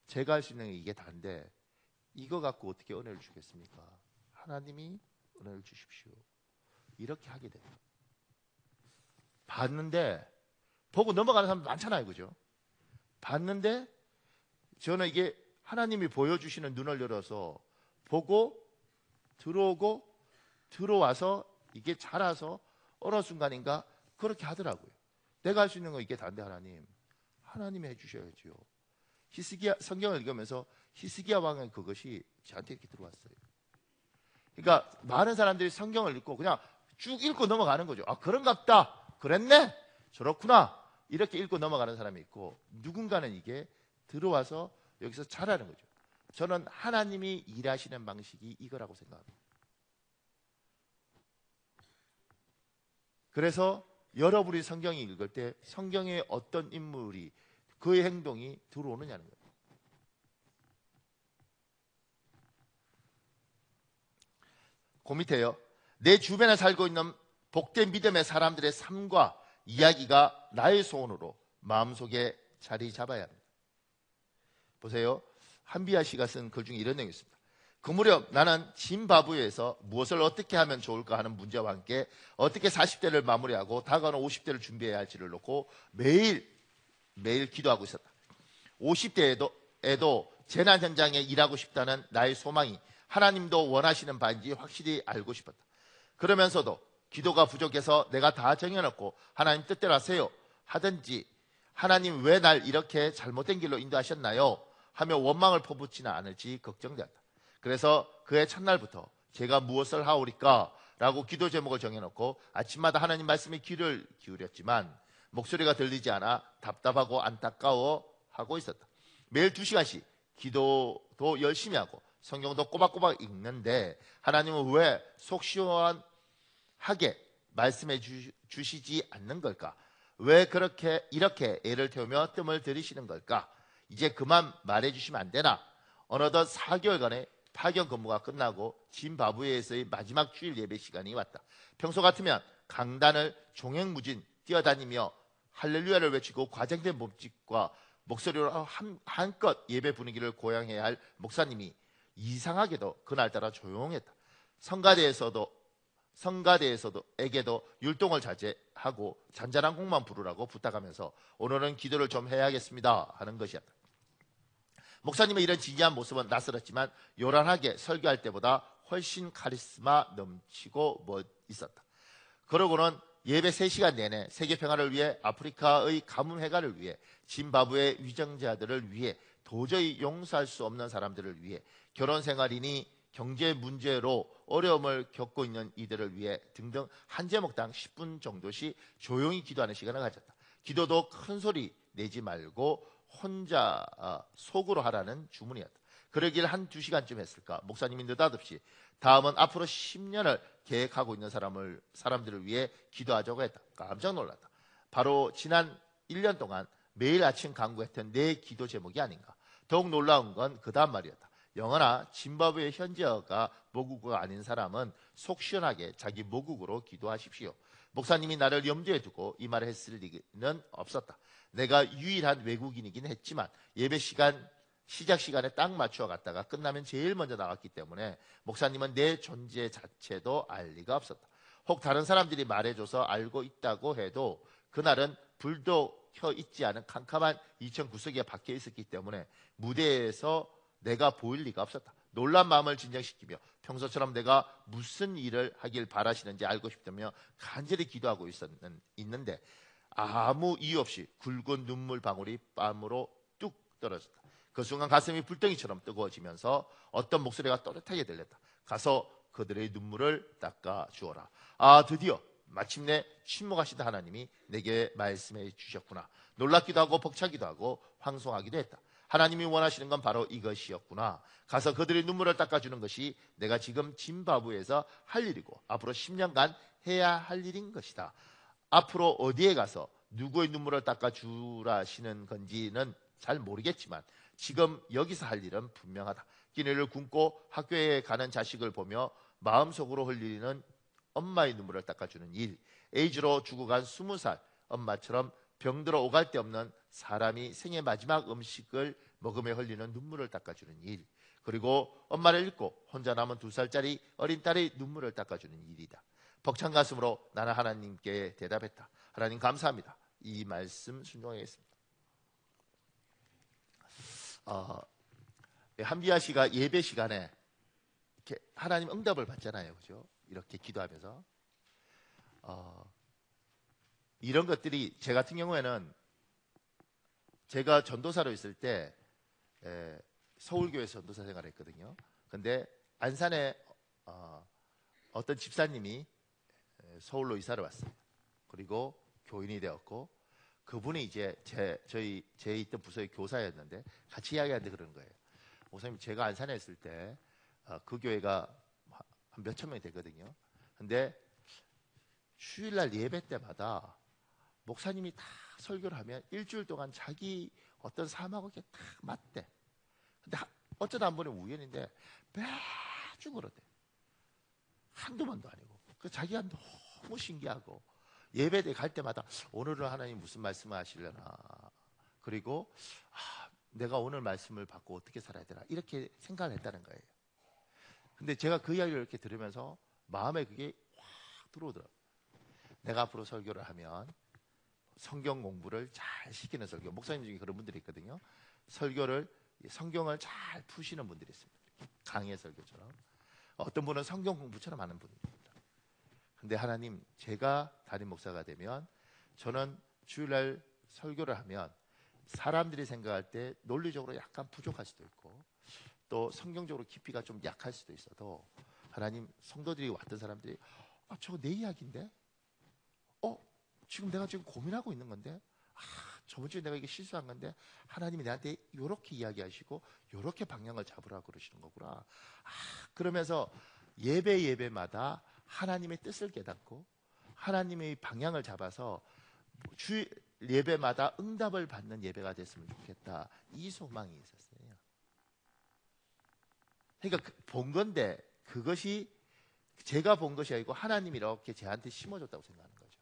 제가 할 수 있는 게 이게 다인데 이거 갖고 어떻게 은혜를 주겠습니까? 하나님이 은혜를 주십시오. 이렇게 하게 돼요. 봤는데, 보고 넘어가는 사람 많잖아요, 그죠? 봤는데 저는 이게 하나님이 보여주시는 눈을 열어서 보고 들어오고 들어와서 이게 자라서 어느 순간인가 그렇게 하더라고요. 내가 할 수 있는 거 이게 다인데 하나님이 해주셔야죠. 히스기야 성경을 읽으면서 히스기야 왕의 그것이 저한테 이렇게 들어왔어요. 그러니까 많은 사람들이 성경을 읽고 그냥 쭉 읽고 넘어가는 거죠. 아, 그런갑다, 그랬네, 저렇구나, 이렇게 읽고 넘어가는 사람이 있고, 누군가는 이게 들어와서 여기서 자라는 거죠. 저는 하나님이 일하시는 방식이 이거라고 생각합니다. 그래서 여러분이 성경을 읽을 때 성경의 어떤 인물이, 그의 행동이 들어오느냐는 거예요. 그 밑에요. 내 주변에 살고 있는 복된 믿음의 사람들의 삶과 이야기가 나의 소원으로 마음속에 자리 잡아야 합니다. 보세요. 한비아 씨가 쓴 글 중에 이런 내용이 있습니다. 그 무렵 나는 짐바브웨에서 무엇을 어떻게 하면 좋을까 하는 문제와 함께 어떻게 40대를 마무리하고 다가오는 50대를 준비해야 할지를 놓고 매일 기도하고 있었다. 50대에도 재난 현장에 일하고 싶다는 나의 소망이 하나님도 원하시는 바인지 확실히 알고 싶었다. 그러면서도 기도가 부족해서 내가 다 정해놓고 하나님 뜻대로 하세요 하든지, 하나님 왜 날 이렇게 잘못된 길로 인도하셨나요 하며 원망을 퍼붓지는 않을지 걱정되었다. 그래서 그해 첫날부터 제가 무엇을 하오리까 라고 기도 제목을 정해놓고 아침마다 하나님 말씀에 귀를 기울였지만 목소리가 들리지 않아 답답하고 안타까워하고 있었다. 매일 2시간씩 기도도 열심히 하고 성경도 꼬박꼬박 읽는데 하나님은 왜 속 시원하게 말씀해 주시지 않는 걸까? 왜 이렇게 애를 태우며 뜸을 들이시는 걸까? 이제 그만 말해주시면 안 되나? 어느덧 4개월간의 파견 근무가 끝나고 짐바브웨에서의 마지막 주일 예배 시간이 왔다. 평소 같으면 강단을 종횡무진 뛰어다니며 할렐루야를 외치고 과장된 몸짓과 목소리로 한껏 예배 분위기를 고양해야 할 목사님이 이상하게도 그날따라 조용했다. 성가대에게도 율동을 자제하고 잔잔한 곡만 부르라고 부탁하면서 오늘은 기도를 좀 해야겠습니다 하는 것이었다. 목사님의 이런 진지한 모습은 낯설었지만 요란하게 설교할 때보다 훨씬 카리스마 넘치고 있었다. 그러고는 예배 3시간 내내 세계 평화를 위해, 아프리카의 가뭄 해결을 위해, 짐바브웨 위정자들을 위해, 도저히 용서할 수 없는 사람들을 위해, 결혼 생활이니 경제 문제로 어려움을 겪고 있는 이들을 위해 등등 한 제목당 10분 정도씩 조용히 기도하는 시간을 가졌다. 기도도 큰 소리 내지 말고 혼자 속으로 하라는 주문이었다. 그러길 한 2시간쯤 했을까. 목사님이 느닷없이 다음은 앞으로 10년을 계획하고 있는 사람들을 위해 기도하자고 했다. 깜짝 놀랐다. 바로 지난 1년 동안 매일 아침 강구했던 내 기도 제목이 아닌가. 더욱 놀라운 건 그 다음 말이었다. 영어나 짐바브웨 현지어가 모국어가 아닌 사람은 속 시원하게 자기 모국어로 기도하십시오. 목사님이 나를 염두에 두고 이 말을 했을 리는 없었다. 내가 유일한 외국인이긴 했지만 예배 시작 시간에 딱 맞추어 갔다가 끝나면 제일 먼저 나갔기 때문에 목사님은 내 존재 자체도 알 리가 없었다. 혹 다른 사람들이 말해줘서 알고 있다고 해도 그날은 불도 켜 있지 않은 캄캄한 2층 구석에 박혀 있었기 때문에 무대에서 내가 보일 리가 없었다. 놀란 마음을 진정시키며 평소처럼 내가 무슨 일을 하길 바라시는지 알고 싶다며 간절히 기도하고 있는데 아무 이유 없이 굵은 눈물 방울이 뺨으로 뚝 떨어졌다. 그 순간 가슴이 불덩이처럼 뜨거워지면서 어떤 목소리가 또렷하게 들렸다. 가서 그들의 눈물을 닦아 주어라. 드디어 마침내 침묵하시던 하나님이 내게 말씀해 주셨구나. 놀랍기도 하고 벅차기도 하고 황송하기도 했다. 하나님이 원하시는 건 바로 이것이었구나. 가서 그들의 눈물을 닦아주는 것이 내가 지금 짐바브웨에서 할 일이고 앞으로 10년간 해야 할 일인 것이다. 앞으로 어디에 가서 누구의 눈물을 닦아주라시는 건지는 잘 모르겠지만 지금 여기서 할 일은 분명하다. 끼니를 굶고 학교에 가는 자식을 보며 마음속으로 흘리는 엄마의 눈물을 닦아주는 일, 에이즈로 죽어간 20살 엄마처럼 병들어 오갈 데 없는 사람이 생애 마지막 음식을 먹으며 흘리는 눈물을 닦아주는 일, 그리고 엄마를 잃고 혼자 남은 2살짜리 어린 딸의 눈물을 닦아주는 일이다. 벅찬 가슴으로 나는 하나님께 대답했다. 하나님 감사합니다. 이 말씀 순종하겠습니다. 한비아 씨가 예배 시간에 이렇게 하나님 응답을 받잖아요, 그죠? 이렇게 기도하면서 이런 것들이 제 같은 경우에는 제가 전도사로 있을 때 서울교회에서 전도사 생활을 했거든요. 근데 안산에 어떤 집사님이 서울로 이사를 왔어요. 그리고 교인이 되었고 그분이 이제 제 있던 부서의 교사였는데 같이 이야기하는데 그러는 거예요. 목사님, 제가 안산에 있을 때 그 교회가 한 몇천 명이 되거든요. 근데 주일날 예배 때마다 목사님이 다 설교를 하면 일주일 동안 자기 어떤 삶하고 이렇게 딱 맞대. 근데 어쩌다 한 번에 우연인데 매주 그러대. 한두 번도 아니고. 그 자기가 너무 신기하고 예배에 갈 때마다 오늘은 하나님 무슨 말씀을 하시려나. 그리고 내가 오늘 말씀을 받고 어떻게 살아야 되나 이렇게 생각을 했다는 거예요. 근데 제가 그 이야기를 이렇게 들으면서 마음에 그게 확 들어오더라고요. 내가 앞으로 설교를 하면 성경 공부를 잘 시키는 설교. 목사님 중에 그런 분들이 있거든요. 성경을 잘 푸시는 분들이 있습니다. 강의 설교처럼. 어떤 분은 성경 공부처럼 하는 분입니다. 근데 하나님, 제가 담임 목사가 되면 저는 주일날 설교를 하면 사람들이 생각할 때 논리적으로 약간 부족할 수도 있고 또 성경적으로 깊이가 좀 약할 수도 있어도 하나님, 성도들이 왔던 사람들이 저거 내 이야기인데? 지금 내가 고민하고 있는 건데 저번 주에 내가 이게 실수한 건데 하나님이 내한테 이렇게 이야기하시고 이렇게 방향을 잡으라고 그러시는 거구나. 그러면서 예배마다 하나님의 뜻을 깨닫고 하나님의 방향을 잡아서 예배마다 응답을 받는 예배가 됐으면 좋겠다. 이 소망이 있었어요. 그러니까 본 건데 그것이 제가 본 것이 아니고 하나님이 이렇게 저한테 심어줬다고 생각하는 거죠.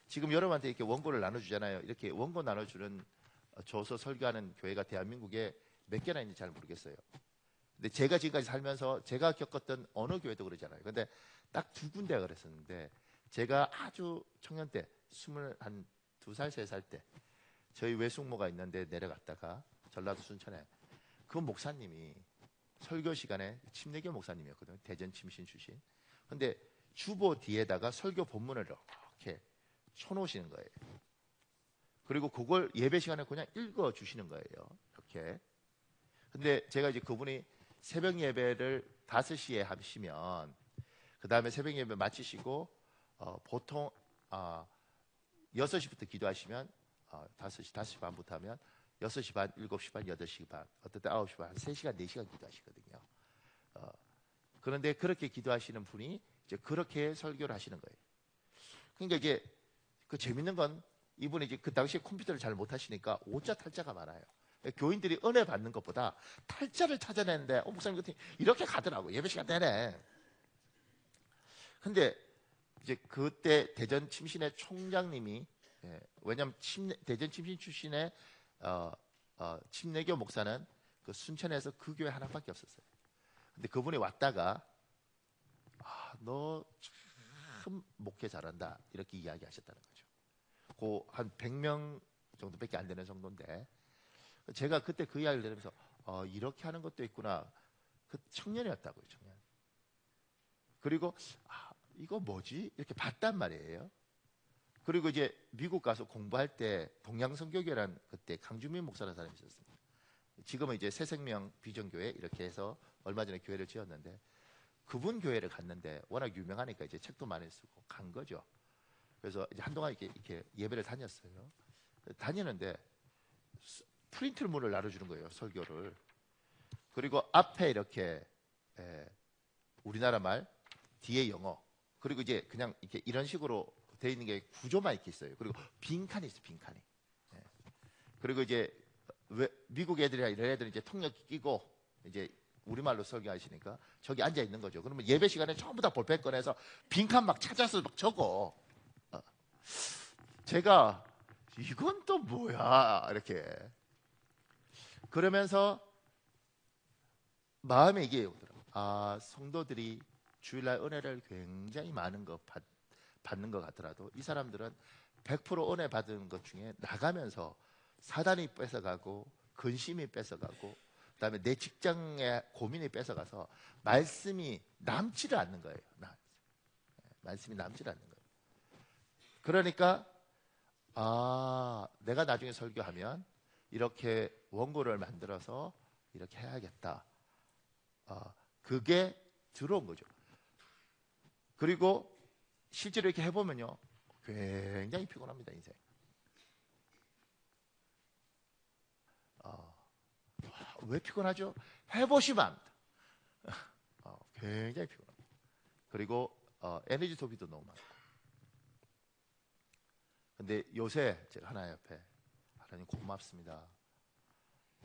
지금 여러분한테 이렇게 원고를 나눠주잖아요. 이렇게 원고 나눠주는 줘서 설교하는 교회가 대한민국에 몇 개나 있는지 잘 모르겠어요. 근데 제가 지금까지 살면서 제가 겪었던 어느 교회도 그러잖아요. 근데 딱 2군데가 그랬었는데, 제가 아주 청년 때 22살, 3살 때 저희 외숙모가 있는데 내려갔다가 전라도 순천에 그 목사님이 설교 시간에 침례교 목사님이었거든요. 대전 침신 출신. 근데 주보 뒤에다가 설교 본문을 이렇게 쳐놓으시는 거예요. 그리고 그걸 예배 시간에 그냥 읽어주시는 거예요. 이렇게. 근데 제가 이제 그분이 새벽 예배를 5시에 하시면 그 다음에 새벽 예배 마치시고 보통 6시부터 기도하시면 5시 반부터 하면 6시 반, 7시 반, 8시 반, 어떨 때 9시 반, 한 3시간, 4시간 기도하시거든요. 그런데 그렇게 기도하시는 분이 이제 그렇게 설교를 하시는 거예요. 그러니까 이제 그 재밌는 건 이분이 이제 그 당시에 컴퓨터를 잘 못하시니까 오자 탈자가 많아요. 교인들이 은혜 받는 것보다 탈자를 찾아내는데 목사님 같은 이렇게 가더라고. 예배 시간 내내. 근데 이제 그때 대전 침신의 총장님이 왜냐하면 대전 침신 출신의 침례교 목사는 그 순천에서 그 교회 하나밖에 없었어요. 근데 그분이 왔다가 너 참 목회 잘한다 이렇게 이야기하셨다는 거죠. 그 한 100명 정도밖에 안 되는 정도인데 제가 그때 그 이야기를 들으면서 이렇게 하는 것도 있구나. 그 청년이었다고요, 청년. 그리고 이거 뭐지? 이렇게 봤단 말이에요. 그리고 이제 미국 가서 공부할 때 동양선교교회라는 그때 강주민 목사라는 사람이 있었습니다. 지금은 이제 새생명 비전교회 이렇게 해서 얼마 전에 교회를 지었는데 그분 교회를 갔는데 워낙 유명하니까 이제 책도 많이 쓰고 간 거죠. 그래서 이제 한동안 이렇게 예배를 다녔어요. 다니는데 프린트물을 나눠주는 거예요, 설교를. 그리고 앞에 이렇게 우리나라 말, 뒤에 영어. 그리고 이제 그냥 이렇게 이런 식으로 돼 있는 게 구조만 이렇게 있어요. 그리고 빈칸이 있어요, 빈칸이. 그리고 이제 미국 애들이나 이런 애들은 이제 통역기 끼고 이제 우리말로 설교하시니까 저기 앉아 있는 거죠. 그러면 예배 시간에 전부 다 볼펜 꺼내서 빈칸 막 찾아서 막 적어. 제가 이건 또 뭐야 이렇게 그러면서 마음에 이게 오더라고요. 성도들이 주일날 은혜를 굉장히 많은 거 받는 것 같더라도 이 사람들은 100% 은혜 받은 것 중에 나가면서 사단이 뺏어가고 근심이 뺏어가고 그다음에 내 직장의 고민이 뺏어가서 말씀이 남지를 않는 거예요. 말씀이 남지를 않는 거예요. 그러니까 내가 나중에 설교하면 이렇게 원고를 만들어서 이렇게 해야겠다. 그게 들어온 거죠. 그리고 실제로 이렇게 해보면요, 굉장히 피곤합니다, 인생. 왜 피곤하죠? 해보시면 압니다. 굉장히 피곤합니다. 그리고 에너지 소비도 너무 많고. 근데 요새 제가 하나님 앞에 하나님 고맙습니다.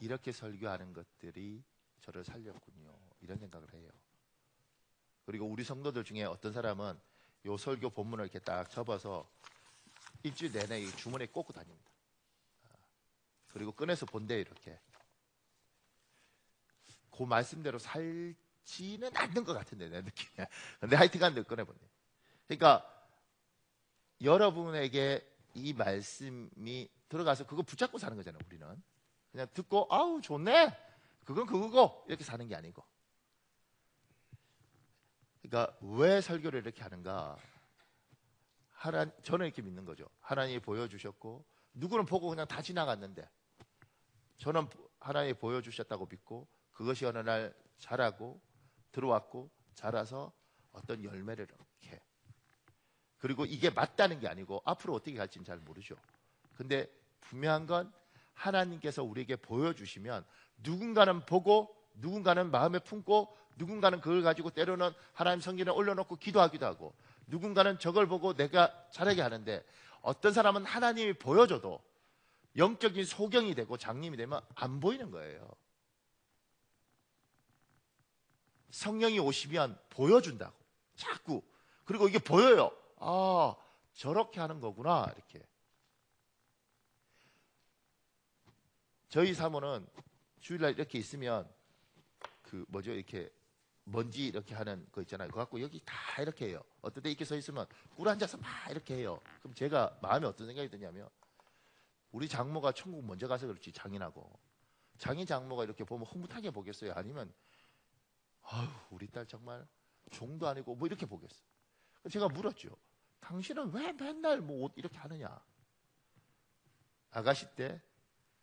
이렇게 설교하는 것들이 저를 살렸군요. 이런 생각을 해요. 그리고 우리 성도들 중에 어떤 사람은 요 설교 본문을 이렇게 딱 접어서 일주일 내내 이 주머니에 꽂고 다닙니다. 그리고 꺼내서 본대요, 이렇게. 그 말씀대로 살지는 않는 것 같은데, 내 느낌에. 근데 하여튼간 늘 꺼내보네. 그러니까 여러분에게 이 말씀이 들어가서 그거 붙잡고 사는 거잖아요, 우리는. 그냥 듣고 아우 좋네, 그건 그거고 이렇게 사는 게 아니고. 그러니까 왜 설교를 이렇게 하는가? 저는 이렇게 믿는 거죠. 하나님이 보여주셨고 누구는 보고 그냥 다 지나갔는데 저는 하나님이 보여주셨다고 믿고 그것이 어느 날 자라고 들어왔고 자라서 어떤 열매를 이렇게, 그리고 이게 맞다는 게 아니고 앞으로 어떻게 갈지는 잘 모르죠. 근데 분명한 건 하나님께서 우리에게 보여주시면 누군가는 보고 누군가는 마음에 품고 누군가는 그걸 가지고 때로는 하나님 성경에 올려놓고 기도하기도 하고 누군가는 저걸 보고 내가 잘하게 하는데 어떤 사람은 하나님이 보여줘도 영적인 소경이 되고 장님이 되면 안 보이는 거예요. 성령이 오시면 보여준다고 자꾸. 그리고 이게 보여요. 아, 저렇게 하는 거구나. 이렇게. 저희 사모는 주일날 이렇게 있으면 이렇게 먼지 이렇게 하는 거 있잖아요. 그거 갖고 여기 다 이렇게 해요. 어떨 때 이렇게 서 있으면 꿇어 앉아서 막 이렇게 해요. 그럼 제가 마음에 어떤 생각이 드냐면, 우리 장모가 천국 먼저 가서 그렇지, 장인하고 장인 장모가 이렇게 보면 흐뭇하게 보겠어요? 아니면 아유, 우리 딸 정말 종도 아니고 뭐 이렇게 보겠어요? 제가 물었죠. 당신은 왜 맨날 뭐 옷 이렇게 하느냐? 아가씨 때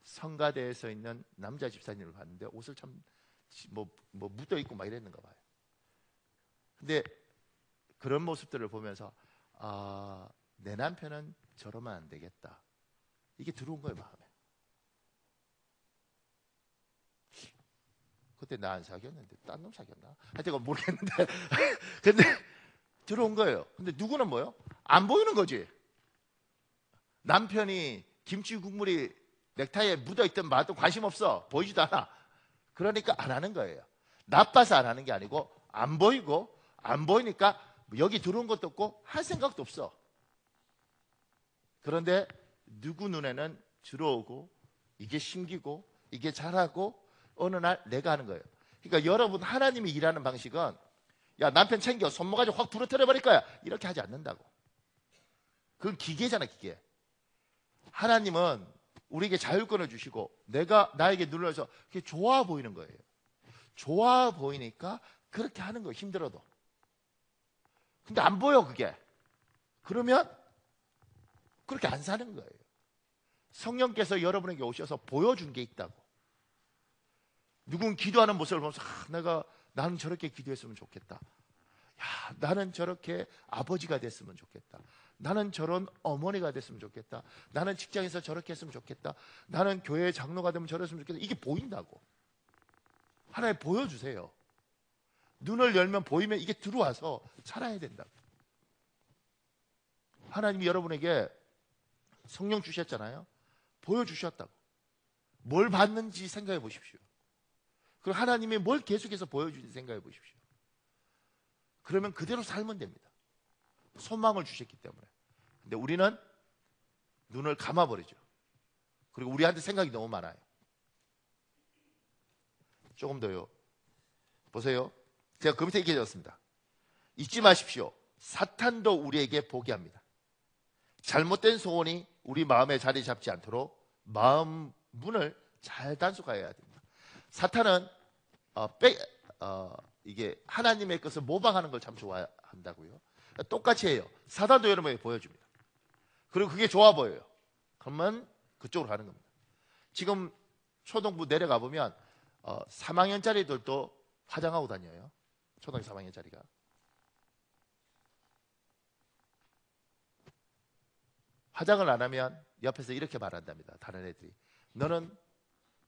성가대에 서 있는 남자 집사님을 봤는데 옷을 참 묻어 있고 막 이랬는가 봐요. 근데 그런 모습들을 보면서 내 남편은 저러면 안 되겠다. 이게 들어온 거예요, 마음에. 그때 나 안 사귀었는데 딴 놈 사귀었나? 하여튼 모르겠는데 근데 들어온 거예요. 근데 누구는 뭐요? 안 보이는 거지. 남편이 김치 국물이 넥타이에 묻어있든 말든 관심 없어. 보이지도 않아. 그러니까 안 하는 거예요. 나빠서 안 하는 게 아니고 안 보이고, 안 보이니까 여기 들어온 것도 없고 할 생각도 없어. 그런데 누구 눈에는 들어오고 이게 심기고 이게 잘하고 어느 날 내가 하는 거예요. 그러니까 여러분, 하나님이 일하는 방식은 야, 남편 챙겨 손모가지 확 부러뜨려 버릴 거야 이렇게 하지 않는다고. 그건 기계잖아, 기계. 하나님은 우리에게 자율권을 주시고 내가 나에게 눌러서 그게 좋아 보이는 거예요. 좋아 보이니까 그렇게 하는 거예요, 힘들어도. 근데 안 보여, 그게. 그러면 그렇게 안 사는 거예요. 성령께서 여러분에게 오셔서 보여준 게 있다고. 누군 기도하는 모습을 보면서 나는 저렇게 기도했으면 좋겠다. 야, 나는 저렇게 아버지가 됐으면 좋겠다. 나는 저런 어머니가 됐으면 좋겠다. 나는 직장에서 저렇게 했으면 좋겠다. 나는 교회 장로가 되면 저랬으면 좋겠다. 이게 보인다고. 하나님 보여주세요. 눈을 열면 보이면 이게 들어와서 살아야 된다고. 하나님이 여러분에게 성령 주셨잖아요. 보여주셨다고. 뭘 받는지 생각해 보십시오. 그리고 하나님이 뭘 계속해서 보여주는지 생각해 보십시오. 그러면 그대로 살면 됩니다. 소망을 주셨기 때문에. 근데 우리는 눈을 감아버리죠. 그리고 우리한테 생각이 너무 많아요. 조금 더요. 보세요. 제가 그 밑에 이렇게 적었습니다. 잊지 마십시오. 사탄도 우리에게 포기합니다. 잘못된 소원이 우리 마음에 자리 잡지 않도록 마음 문을 잘 단속해야 됩니다. 사탄은 이게 하나님의 것을 모방하는 걸 참 좋아한다고요. 똑같이 해요. 사단도 여러분에게 보여줍니다. 그리고 그게 좋아 보여요. 그러면 그쪽으로 가는 겁니다. 지금 초등부 내려가 보면 3학년짜리들도 화장하고 다녀요. 초등학교 3학년짜리가. 화장을 안 하면 옆에서 이렇게 말한답니다. 다른 애들이. 너는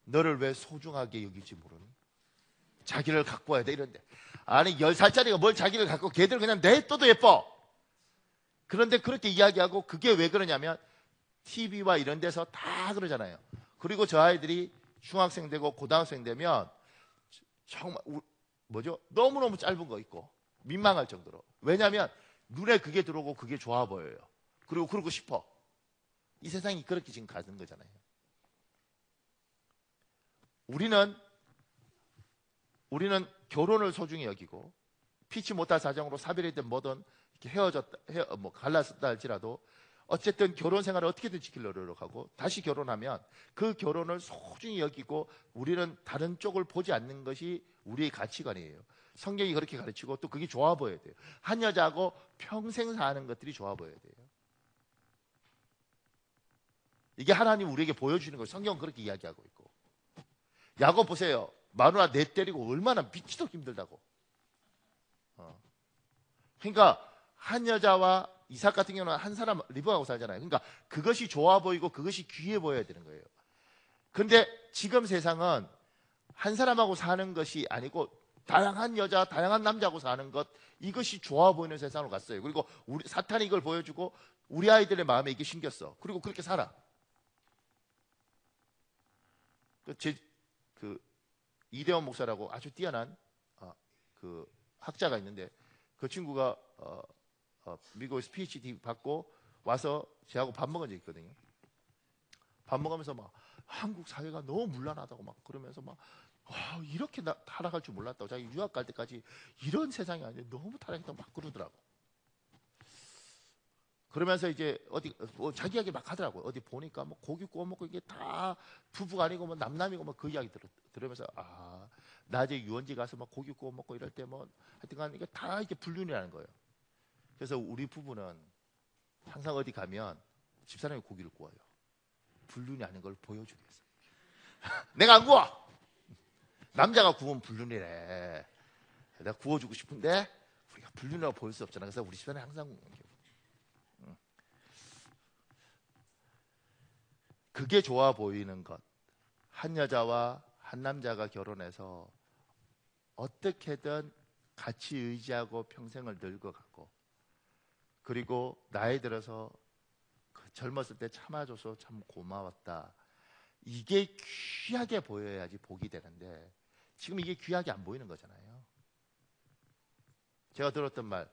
너를 왜 소중하게 여기지 모르니? 자기를 갖고 와야 돼, 이런데. 아니, 10살짜리가 뭘 자기를 갖고, 걔들 그냥 냅둬도 예뻐. 그런데 그렇게 이야기하고, 그게 왜 그러냐면 TV와 이런 데서 다 그러잖아요. 그리고 저 아이들이 중학생 되고 고등학생 되면 정말 너무너무 짧은 거 있고 민망할 정도로. 왜냐하면 눈에 그게 들어오고 그게 좋아 보여요. 그리고 그러고 싶어. 이 세상이 그렇게 지금 가는 거잖아요. 우리는 결혼을 소중히 여기고, 피치 못할 사정으로 사별이든 뭐든 이렇게 갈랐다 할지라도 어쨌든 결혼 생활을 어떻게든 지키려고 노력하고, 다시 결혼하면 그 결혼을 소중히 여기고, 우리는 다른 쪽을 보지 않는 것이 우리의 가치관이에요. 성경이 그렇게 가르치고, 또 그게 좋아 보여야 돼요. 한 여자하고 평생 사는 것들이 좋아 보여야 돼요. 이게 하나님 우리에게 보여주는 거예요. 성경은 그렇게 이야기하고 있고. 야곱 보세요. 마누라 내 때리고 얼마나 믿기도 힘들다고. 그러니까 한 여자와 이삭 같은 경우는 한 사람 리브하고 살잖아요. 그러니까 그것이 좋아 보이고 그것이 귀해 보여야 되는 거예요. 그런데 지금 세상은 한 사람하고 사는 것이 아니고 다양한 여자, 다양한 남자하고 사는 것, 이것이 좋아 보이는 세상으로 갔어요. 그리고 우리 사탄이 이걸 보여주고 우리 아이들의 마음에 이게 심겼어. 그리고 그렇게 살아. 그 이대원 목사라고 아주 뛰어난 그 학자가 있는데, 그 친구가 미국에서 PhD 받고 와서 저하고 밥 먹은 적 있거든요. 밥 먹으면서 막 한국 사회가 너무 문란하다고 막 그러면서 막 이렇게 타락할 줄 몰랐다고, 자기 유학 갈 때까지 이런 세상이 아닌데 너무 타락했다고 막 그러더라고. 그러면서 이제 어디 자기 이야기 막 하더라고요. 어디 보니까 뭐 고기 구워 먹고 이게 다 부부가 아니고 뭐 남남이고 뭐 그 이야기 들으면서 낮에 유원지 가서 막 고기 구워 먹고 이럴 때 뭐 하여튼간 이게 다 이렇게 불륜이라는 거예요. 그래서 우리 부부는 항상 어디 가면 집사람이 고기를 구워요. 불륜이 아닌 걸 보여주기 위해서. 내가 안 구워. 남자가 구우면 불륜이래. 내가 구워주고 싶은데 우리가 불륜이라고 보일 수 없잖아. 그래서 우리 집사람이 항상 그게 좋아 보이는 것. 한 여자와 한 남자가 결혼해서 어떻게든 같이 의지하고 평생을 늙어가고, 그리고 나이 들어서 젊었을 때 참아줘서 참 고마웠다. 이게 귀하게 보여야지 복이 되는데 지금 이게 귀하게 안 보이는 거잖아요. 제가 들었던 말,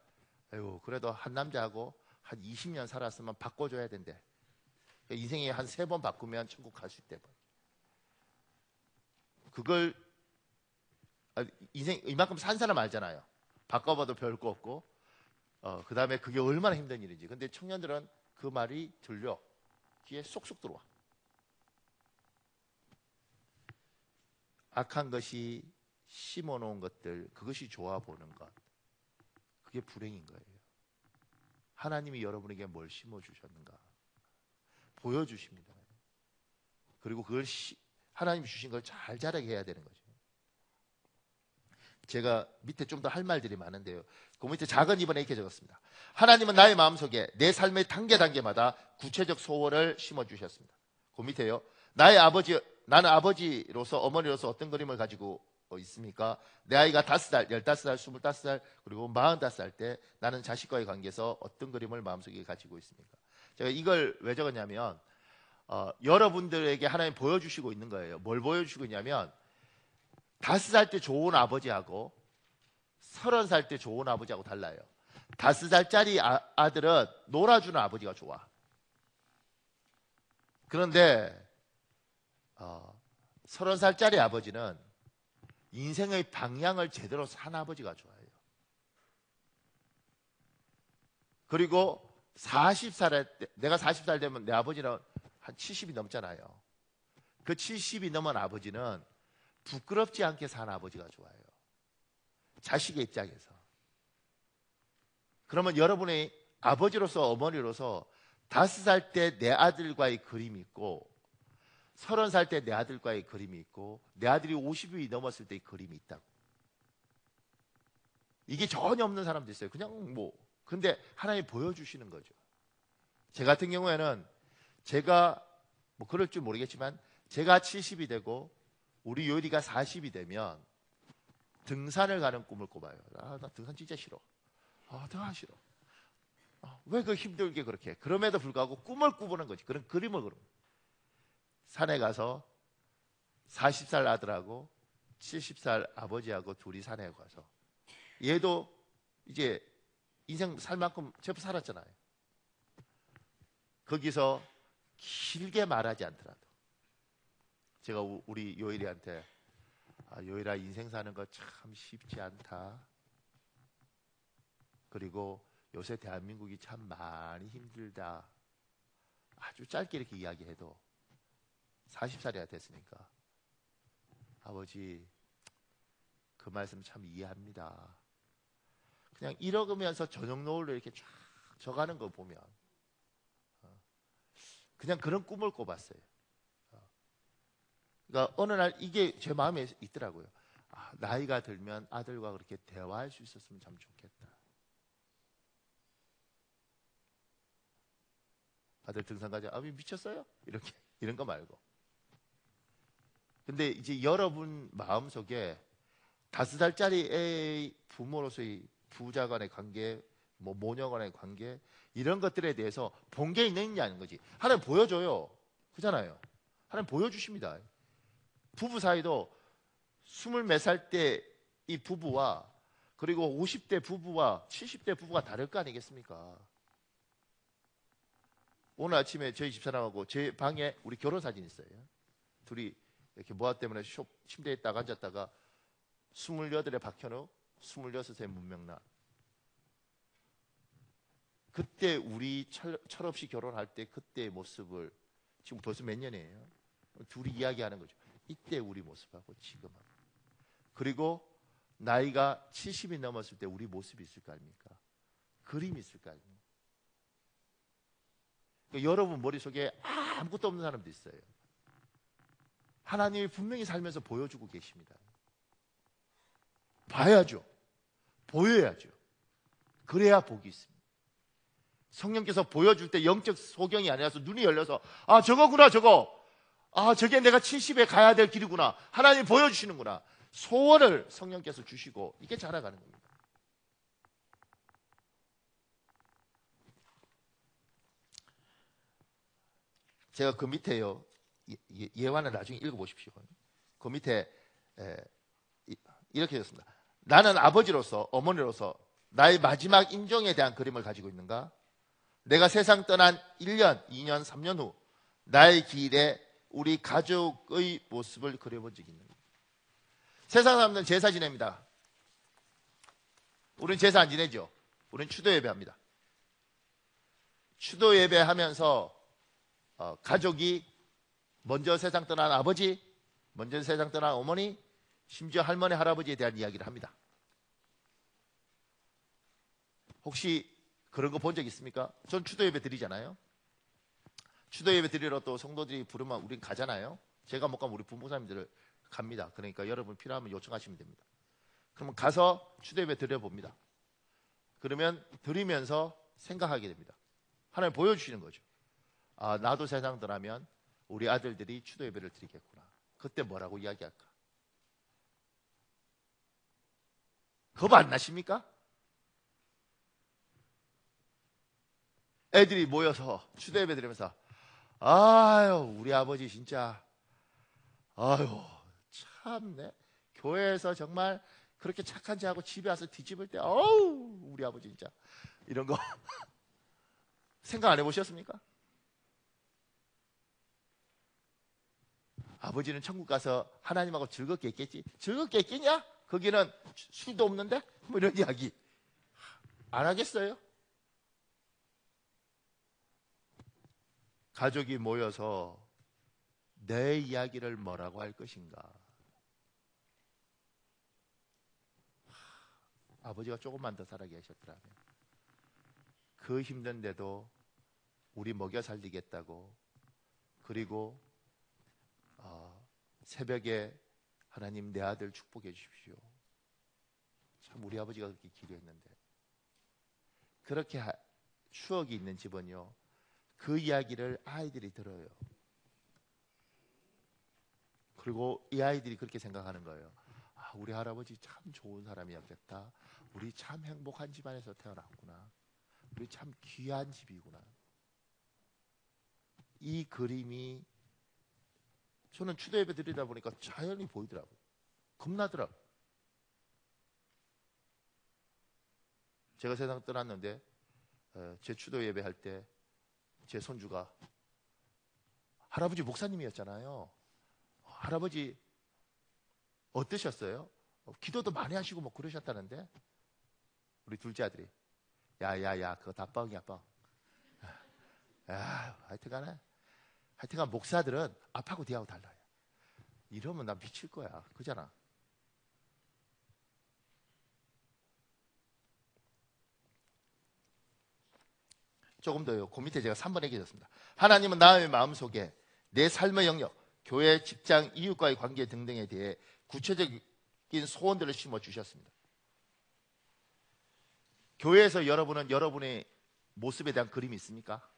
아유 그래도 한 남자하고 한 20년 살았으면 바꿔줘야 된대. 인생에 한 3번 바꾸면 천국 갈 수 있대. 그걸 인생 이만큼 산 사람 알잖아요. 바꿔봐도 별거 없고 그 다음에 그게 얼마나 힘든 일인지. 근데 청년들은 그 말이 들려 귀에 쏙쏙 들어와. 악한 것이 심어놓은 것들, 그것이 좋아 보는 것, 그게 불행인 거예요. 하나님이 여러분에게 뭘 심어주셨는가 보여주십니다. 그리고 그걸 하나님이 주신 걸 잘 자라게 해야 되는 거죠. 제가 밑에 좀 더 할 말들이 많은데요. 그 밑에 작은 2번에 이렇게 적었습니다. 하나님은 나의 마음속에 내 삶의 단계마다 구체적 소원을 심어주셨습니다. 그 밑에요. 나는 아버지로서, 어머니로서 어떤 그림을 가지고 있습니까? 내 아이가 5살, 15살, 25살, 그리고 45살 때 나는 자식과의 관계에서 어떤 그림을 마음속에 가지고 있습니까? 제가 이걸 왜 적었냐면 여러분들에게 하나님 보여주시고 있는 거예요. 뭘 보여주시고 있냐면 5살 때 좋은 아버지하고 30살 때 좋은 아버지하고 달라요. 5살짜리 아들은 놀아주는 아버지가 좋아. 그런데 30살짜리 아버지는 인생의 방향을 제대로 산 아버지가 좋아요. 그리고 40살에 내가 40살 되면 내 아버지는 한 70이 넘잖아요. 그 70이 넘은 아버지는 부끄럽지 않게 산 아버지가 좋아요. 자식의 입장에서. 그러면 여러분의 아버지로서 어머니로서 5살 때 내 아들과의 그림이 있고 30살 때 내 아들과의 그림이 있고 내 아들이 50이 넘었을 때의 그림이 있다고. 이게 전혀 없는 사람도 있어요. 그냥 근데 하나님이 보여주시는 거죠. 제 같은 경우에는 제가 그럴 줄 모르겠지만 제가 70이 되고 우리 요리가 40이 되면 등산을 가는 꿈을 꿔봐요. 나 등산 진짜 싫어. 등산 싫어. 왜 그 힘들게 그렇게 해? 그럼에도 불구하고 꿈을 꾸보는 거지. 그런 그림을 그려. 산에 가서 40살 아들하고 70살 아버지하고 둘이 산에 가서, 얘도 이제 인생 살 만큼 제법 살았잖아요. 거기서 길게 말하지 않더라도 제가 우리 요일이한테 요일아, 인생 사는 거 참 쉽지 않다. 그리고 요새 대한민국이 참 많이 힘들다. 아주 짧게 이렇게 이야기해도 40살이나 됐으니까 아버지 그 말씀 참 이해합니다. 그냥 이러면서 저녁 노을로 이렇게 쫙 져가는 거 보면 그냥 그런 꿈을 꿔봤어요. 그러니까 어느 날 이게 제 마음에 있더라고요. 나이가 들면 아들과 그렇게 대화할 수 있었으면 참 좋겠다. 아들 등산 가자. 아버지 미쳤어요? 이런 거 말고. 근데 이제 여러분 마음속에 5살짜리 애의 부모로서의 부자 간의 관계, 뭐 모녀 간의 관계, 이런 것들에 대해서 본 게 있느냐는 거지. 하나님 보여줘요. 그잖아요. 하나님 보여주십니다. 부부 사이도 20몇 살 때 이 부부와 그리고 50대 부부와 70대 부부가 다를 거 아니겠습니까? 오늘 아침에 저희 집사람하고 제 방에 우리 결혼 사진 있어요. 둘이 이렇게 모아 때문에 침대에 딱 앉았다가 28에 박현우, 26에 문명란. 그때 우리 철없이 결혼할 때 그때의 모습을 지금 벌써 몇 년이에요? 둘이 이야기하는 거죠. 이때 우리 모습하고 지금하고. 그리고 나이가 70이 넘었을 때 우리 모습이 있을 거 아닙니까? 그림이 있을 거 아닙니까? 그러니까 여러분 머릿속에 아무것도 없는 사람도 있어요. 하나님이 분명히 살면서 보여주고 계십니다. 봐야죠. 보여야죠. 그래야 복이 있습니다. 성령께서 보여줄 때 영적 소경이 아니라서 눈이 열려서 아 저거구나 저거. 아 저게 내가 70에 가야 될 길이구나. 하나님이 보여주시는구나. 소원을 성령께서 주시고 이게 자라가는 겁니다. 제가 그 밑에요. 예화는 나중에 읽어보십시오. 그 밑에 이렇게 되었습니다. 나는 아버지로서 어머니로서 나의 마지막 인종에 대한 그림을 가지고 있는가? 내가 세상 떠난 1년, 2년, 3년 후 나의 길에 우리 가족의 모습을 그려본 적이 있는가? 세상 사람들은 제사 지냅니다. 우리는 제사 안 지내죠. 우리는 추도 예배합니다. 추도 예배하면서 가족이 먼저 세상 떠난 아버지, 먼저 세상 떠난 어머니, 심지어 할머니, 할아버지에 대한 이야기를 합니다. 혹시 그런 거 본 적 있습니까? 전 추도 예배 드리잖아요. 추도 예배 드리러 또 성도들이 부르면 우린 가잖아요. 제가 못 가면 우리 부모님들을 갑니다. 그러니까 여러분 필요하면 요청하시면 됩니다. 그러면 가서 추도 예배 드려봅니다. 그러면 드리면서 생각하게 됩니다. 하나님 보여주시는 거죠. 아, 나도 세상 떠나면 우리 아들들이 추도 예배를 드리겠구나. 그때 뭐라고 이야기할까? 겁 안 나십니까? 애들이 모여서 추도 예배 드리면서 아유 우리 아버지 진짜 아유 참네 교회에서 정말 그렇게 착한 자하고 집에 와서 뒤집을 때 어우 우리 아버지 진짜 이런 거 생각 안 해보셨습니까? 아버지는 천국 가서 하나님하고 즐겁게 있겠지. 즐겁게 있겠냐? 거기는 술도 없는데? 뭐 이런 이야기 안 하겠어요? 가족이 모여서 내 이야기를 뭐라고 할 것인가? 아버지가 조금만 더 살아 계셨더라면 그 힘든데도 우리 먹여 살리겠다고 그리고 새벽에 하나님 내 아들 축복해 주십시오. 참 우리 아버지가 그렇게 기도했는데 그렇게 추억이 있는 집은요 그 이야기를 아이들이 들어요. 그리고 이 아이들이 그렇게 생각하는 거예요. 아, 우리 할아버지 참 좋은 사람이었겠다. 우리 참 행복한 집안에서 태어났구나. 우리 참 귀한 집이구나. 이 그림이 저는 추도 예배 드리다 보니까 자연히 보이더라고요. 겁나더라고요. 제가 세상 떠났는데 제 추도 예배 할 때 제 손주가 할아버지 목사님이었잖아요. 할아버지 어떠셨어요? 기도도 많이 하시고 뭐 그러셨다는데 우리 둘째 아들이 야야야 그거 다 뻥이야 뻥. 하여튼간 목사들은 앞하고 뒤하고 달라요. 이러면 나 미칠 거야. 그잖아. 조금 더요. 그 밑에 제가 3번 얘기했습니다. 하나님은 나의 마음속에 내 삶의 영역, 교회, 직장, 이웃과의 관계 등등에 대해 구체적인 소원들을 심어주셨습니다. 교회에서 여러분은 여러분의 모습에 대한 그림이 있습니까?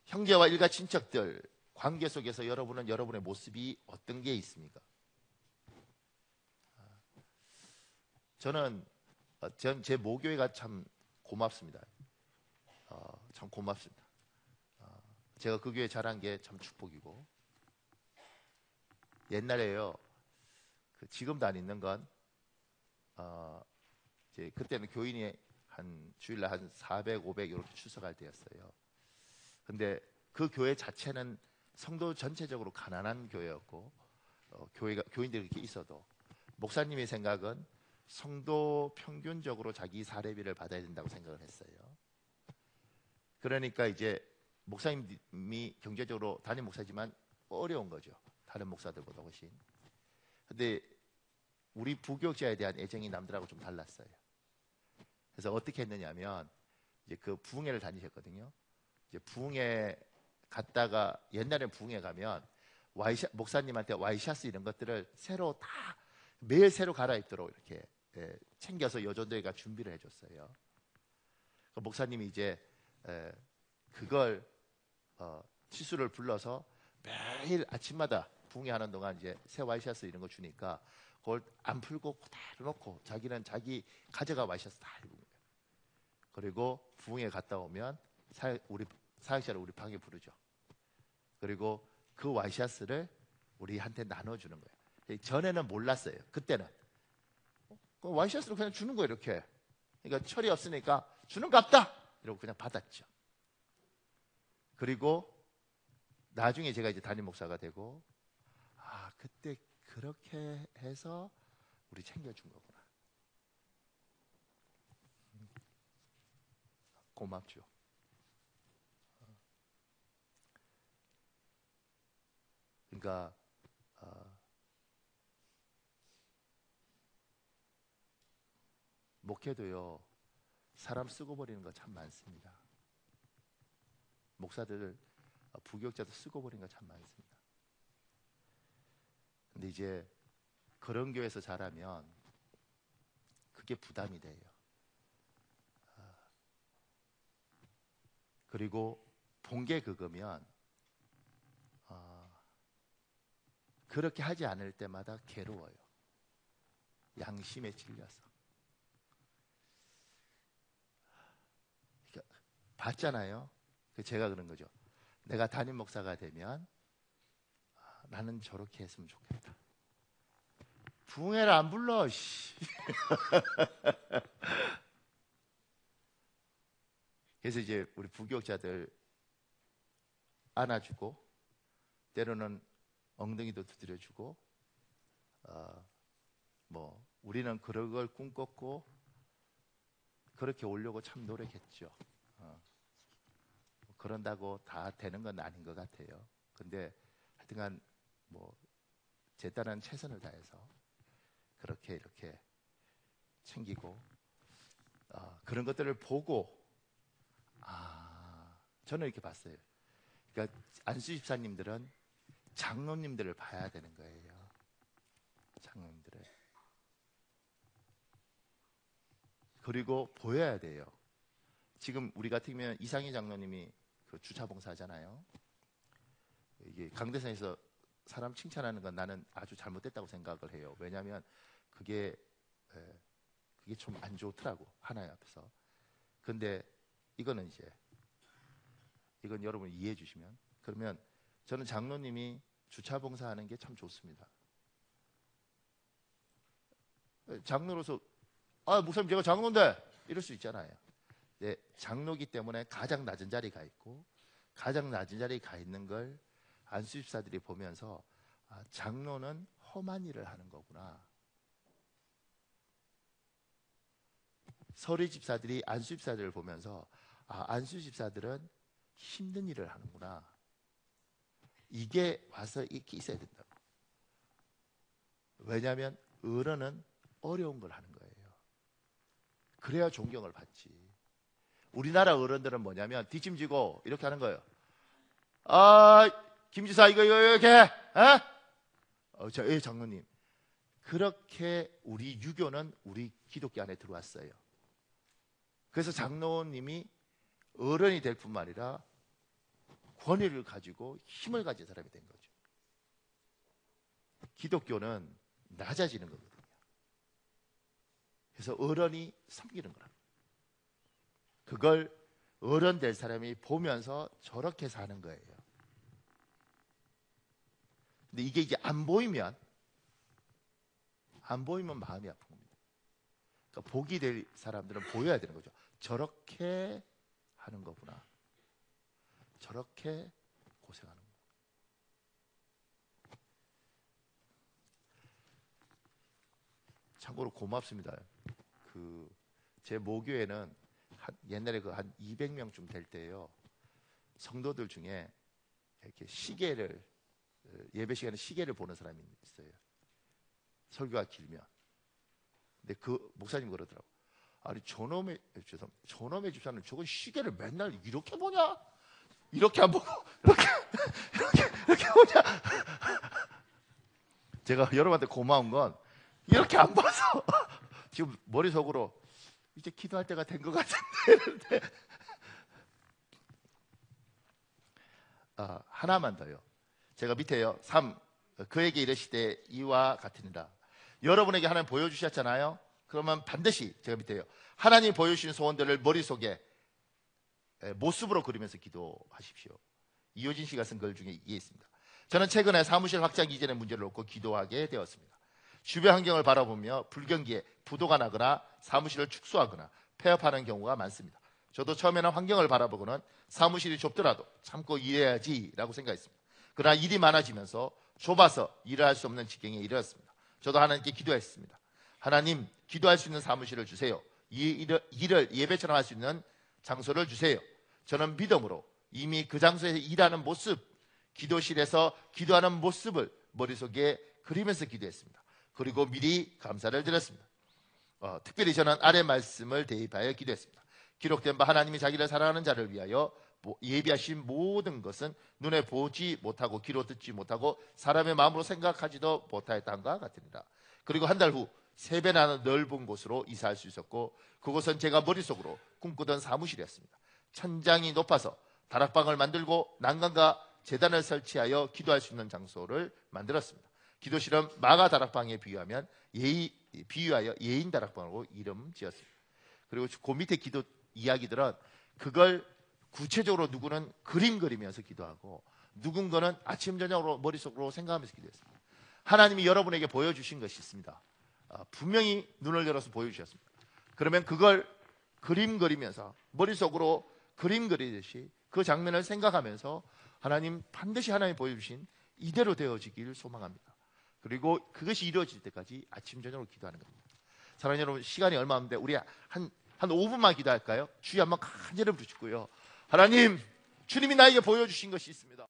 형제와 일가 친척들 관계 속에서 여러분은 여러분의 모습이 어떤 게 있습니까? 저는 제 모교회가 참 고맙습니다. 참 고맙습니다. 제가 그 교회 자란 게 참 축복이고, 옛날에요, 지금도 안 있는 건, 이제 그때는 교인이 한 주일날 한 400, 500 이렇게 출석할 때였어요. 근데 그 교회 자체는 성도 전체적으로 가난한 교회였고, 교인들이 이렇게 있어도 목사님의 생각은 성도 평균적으로 자기 사례비를 받아야 된다고 생각을 했어요. 그러니까 이제 목사님이 경제적으로 담임 목사지만 어려운 거죠. 다른 목사들보다 훨씬. 근데 우리 부교육자에 대한 애정이 남들하고 좀 달랐어요. 그래서 어떻게 했느냐면, 이제 그 부흥회를 다니셨거든요. 이제 부흥회 갔다가, 옛날에 부흥회 가면 목사님한테 와이셔츠 이런 것들을 새로 다 매일 새로 갈아입도록 이렇게 챙겨서 여종들과 준비를 해줬어요. 그 목사님이 이제 그걸 치수를 불러서 매일 아침마다 부흥회 하는 동안 이제 새 와이셔츠 이런 거 주니까 그걸 안 풀고 그대로 놓고 자기는 자기 가져가 와이셔츠 다 입은 거예요. 그리고 부흥회 갔다 오면 우리 사역자를 우리 방에 부르죠. 그리고 그 와이셔츠를 우리한테 나눠주는 거예요. 전에는 몰랐어요. 그때는 그 와이셔츠를 그냥 주는 거예요. 이렇게. 그러니까 철이 없으니까 주는 값다 이러고 그냥 받았죠. 그리고 나중에 제가 이제 담임 목사가 되고, 그때 그렇게 해서 우리 챙겨준 거구나. 고맙죠. 그러니까 목회도요, 사람 쓰고 버리는 거 참 많습니다. 목사들, 부교육자도 쓰고 버리는 거 참 많습니다. 근데 이제 그런 교회에서 자라면 그게 부담이 돼요. 그리고 본 게 그거면 그렇게 하지 않을 때마다 괴로워요. 양심에 찔려서. 그러니까 봤잖아요. 제가 그런 거죠. 내가 담임 목사가 되면 나는 저렇게 했으면 좋겠다. 부흥회를 안 불러. 그래서 이제 우리 부교육자들 안아주고, 때로는 엉덩이도 두드려주고, 우리는 그런 걸 꿈꿨고 그렇게 오려고 참 노력했죠. 그런다고 다 되는 건 아닌 것 같아요. 근데 하여튼간 제 딸은 최선을 다해서 그렇게 이렇게 챙기고, 그런 것들을 보고, 저는 이렇게 봤어요. 그러니까 안수 집사님들은 장로님들을 봐야 되는 거예요. 장로님들을. 그리고 보여야 돼요. 지금 우리 같으면 이상희 장로님이 그 주차 봉사하잖아요. 이게 강대상에서 사람 칭찬하는 건 나는 아주 잘못됐다고 생각을 해요. 왜냐하면 그게 좀 안 좋더라고, 하나님 앞에서. 근데 이거는 이건 여러분 이해해 주시면, 그러면 저는 장로님이 주차 봉사하는 게 참 좋습니다. 장로로서 목사님 제가 장로인데 이럴 수 있잖아요. 네, 장로기 때문에 가장 낮은 자리에 가 있고, 가장 낮은 자리에 가 있는 걸 안수집사들이 보면서 장로는 험한 일을 하는 거구나. 서리집사들이 안수집사들을 보면서 안수집사들은 힘든 일을 하는구나. 이게 와서 이렇게 있어야 된다고. 왜냐하면 어른은 어려운 걸 하는 거예요. 그래야 존경을 받지. 우리나라 어른들은 뭐냐면 뒷짐지고 이렇게 하는 거예요. 김지사 이거 이렇게 장로님. 그렇게 우리 유교는 우리 기독교 안에 들어왔어요. 그래서 장로님이 어른이 될 뿐만 아니라 권위를 가지고 힘을 가진 사람이 된 거죠. 기독교는 낮아지는 거거든요. 그래서 어른이 섬기는 거라. 그걸 어른 될 사람이 보면서 저렇게 사는 거예요. 근데 이게 안 보이면 마음이 아픈 겁니다. 그러니까 복이 될 사람들은 보여야 되는 거죠. 저렇게 하는 거구나. 저렇게 고생하는 거구나. 참고로 고맙습니다. 제 모교에는 옛날에 한 200명쯤 될 때예요. 성도들 중에 이렇게 예배 시간에 시계를 보는 사람이 있어요. 설교가 길면. 근데 그 목사님 그러더라고. 아니 저놈의 집사는 저건 시계를 맨날 이렇게 보냐? 이렇게 안 보고 이렇게 보냐? 제가 여러분한테 고마운 건 이렇게 안 봐서 지금 머릿속으로 이제 기도할 때가 된 것 같은데. 하나만 더요. 제가 밑에요. 3. 그에게 이르시되 이와 같으니라. 여러분에게 하나님 보여주셨잖아요. 그러면 반드시 제가 밑에요. 하나님 보여주신 소원들을 머릿속에 모습으로 그리면서 기도하십시오. 이효진 씨가 쓴 글 중에 이게 있습니다. 저는 최근에 사무실 확장 이전의 문제를 놓고 기도하게 되었습니다. 주변 환경을 바라보며 불경기에 부도가 나거나 사무실을 축소하거나 폐업하는 경우가 많습니다. 저도 처음에는 환경을 바라보고는 사무실이 좁더라도 참고 일해야지라고 생각했습니다. 그러나 일이 많아지면서 좁아서 일을 할 수 없는 지경에 이르렀습니다. 저도 하나님께 기도했습니다. 하나님, 기도할 수 있는 사무실을 주세요. 일을 예배처럼 할 수 있는 장소를 주세요. 저는 믿음으로 이미 그 장소에서 일하는 모습, 기도실에서 기도하는 모습을 머릿속에 그리면서 기도했습니다. 그리고 미리 감사를 드렸습니다. 특별히 저는 아래 말씀을 대입하여 기도했습니다. 기록된 바 하나님이 자기를 사랑하는 자를 위하여 예비하신 모든 것은 눈에 보지 못하고 귀로 듣지 못하고 사람의 마음으로 생각하지도 못하였다함과 같으니라. 그리고 한 달 후 3배나 넓은 곳으로 이사할 수 있었고 그곳은 제가 머릿속으로 꿈꾸던 사무실이었습니다. 천장이 높아서 다락방을 만들고 난간과 제단을 설치하여 기도할 수 있는 장소를 만들었습니다. 기도실은 마가 다락방에 비유하여 예인 다락방으로 이름 지었습니다. 그리고 그 밑에 기도 이야기들은 그걸 구체적으로 누구는 그림 그리면서 기도하고 누군가는 아침 저녁으로 머릿속으로 생각하면서 기도했습니다. 하나님이 여러분에게 보여주신 것이 있습니다. 분명히 눈을 열어서 보여주셨습니다. 그러면 그걸 그림 그리면서 머릿속으로 그림 그리듯이 그 장면을 생각하면서 하나님 반드시 하나님이 보여주신 이대로 되어지길 소망합니다. 그리고 그것이 이루어질 때까지 아침 저녁으로 기도하는 겁니다. 사랑하는 여러분, 시간이 얼마 없는데 우리 한 5분만 기도할까요? 주여 한번 간절히 부르시고요. 하나님, 주님이 나에게 보여주신 것이 있습니다.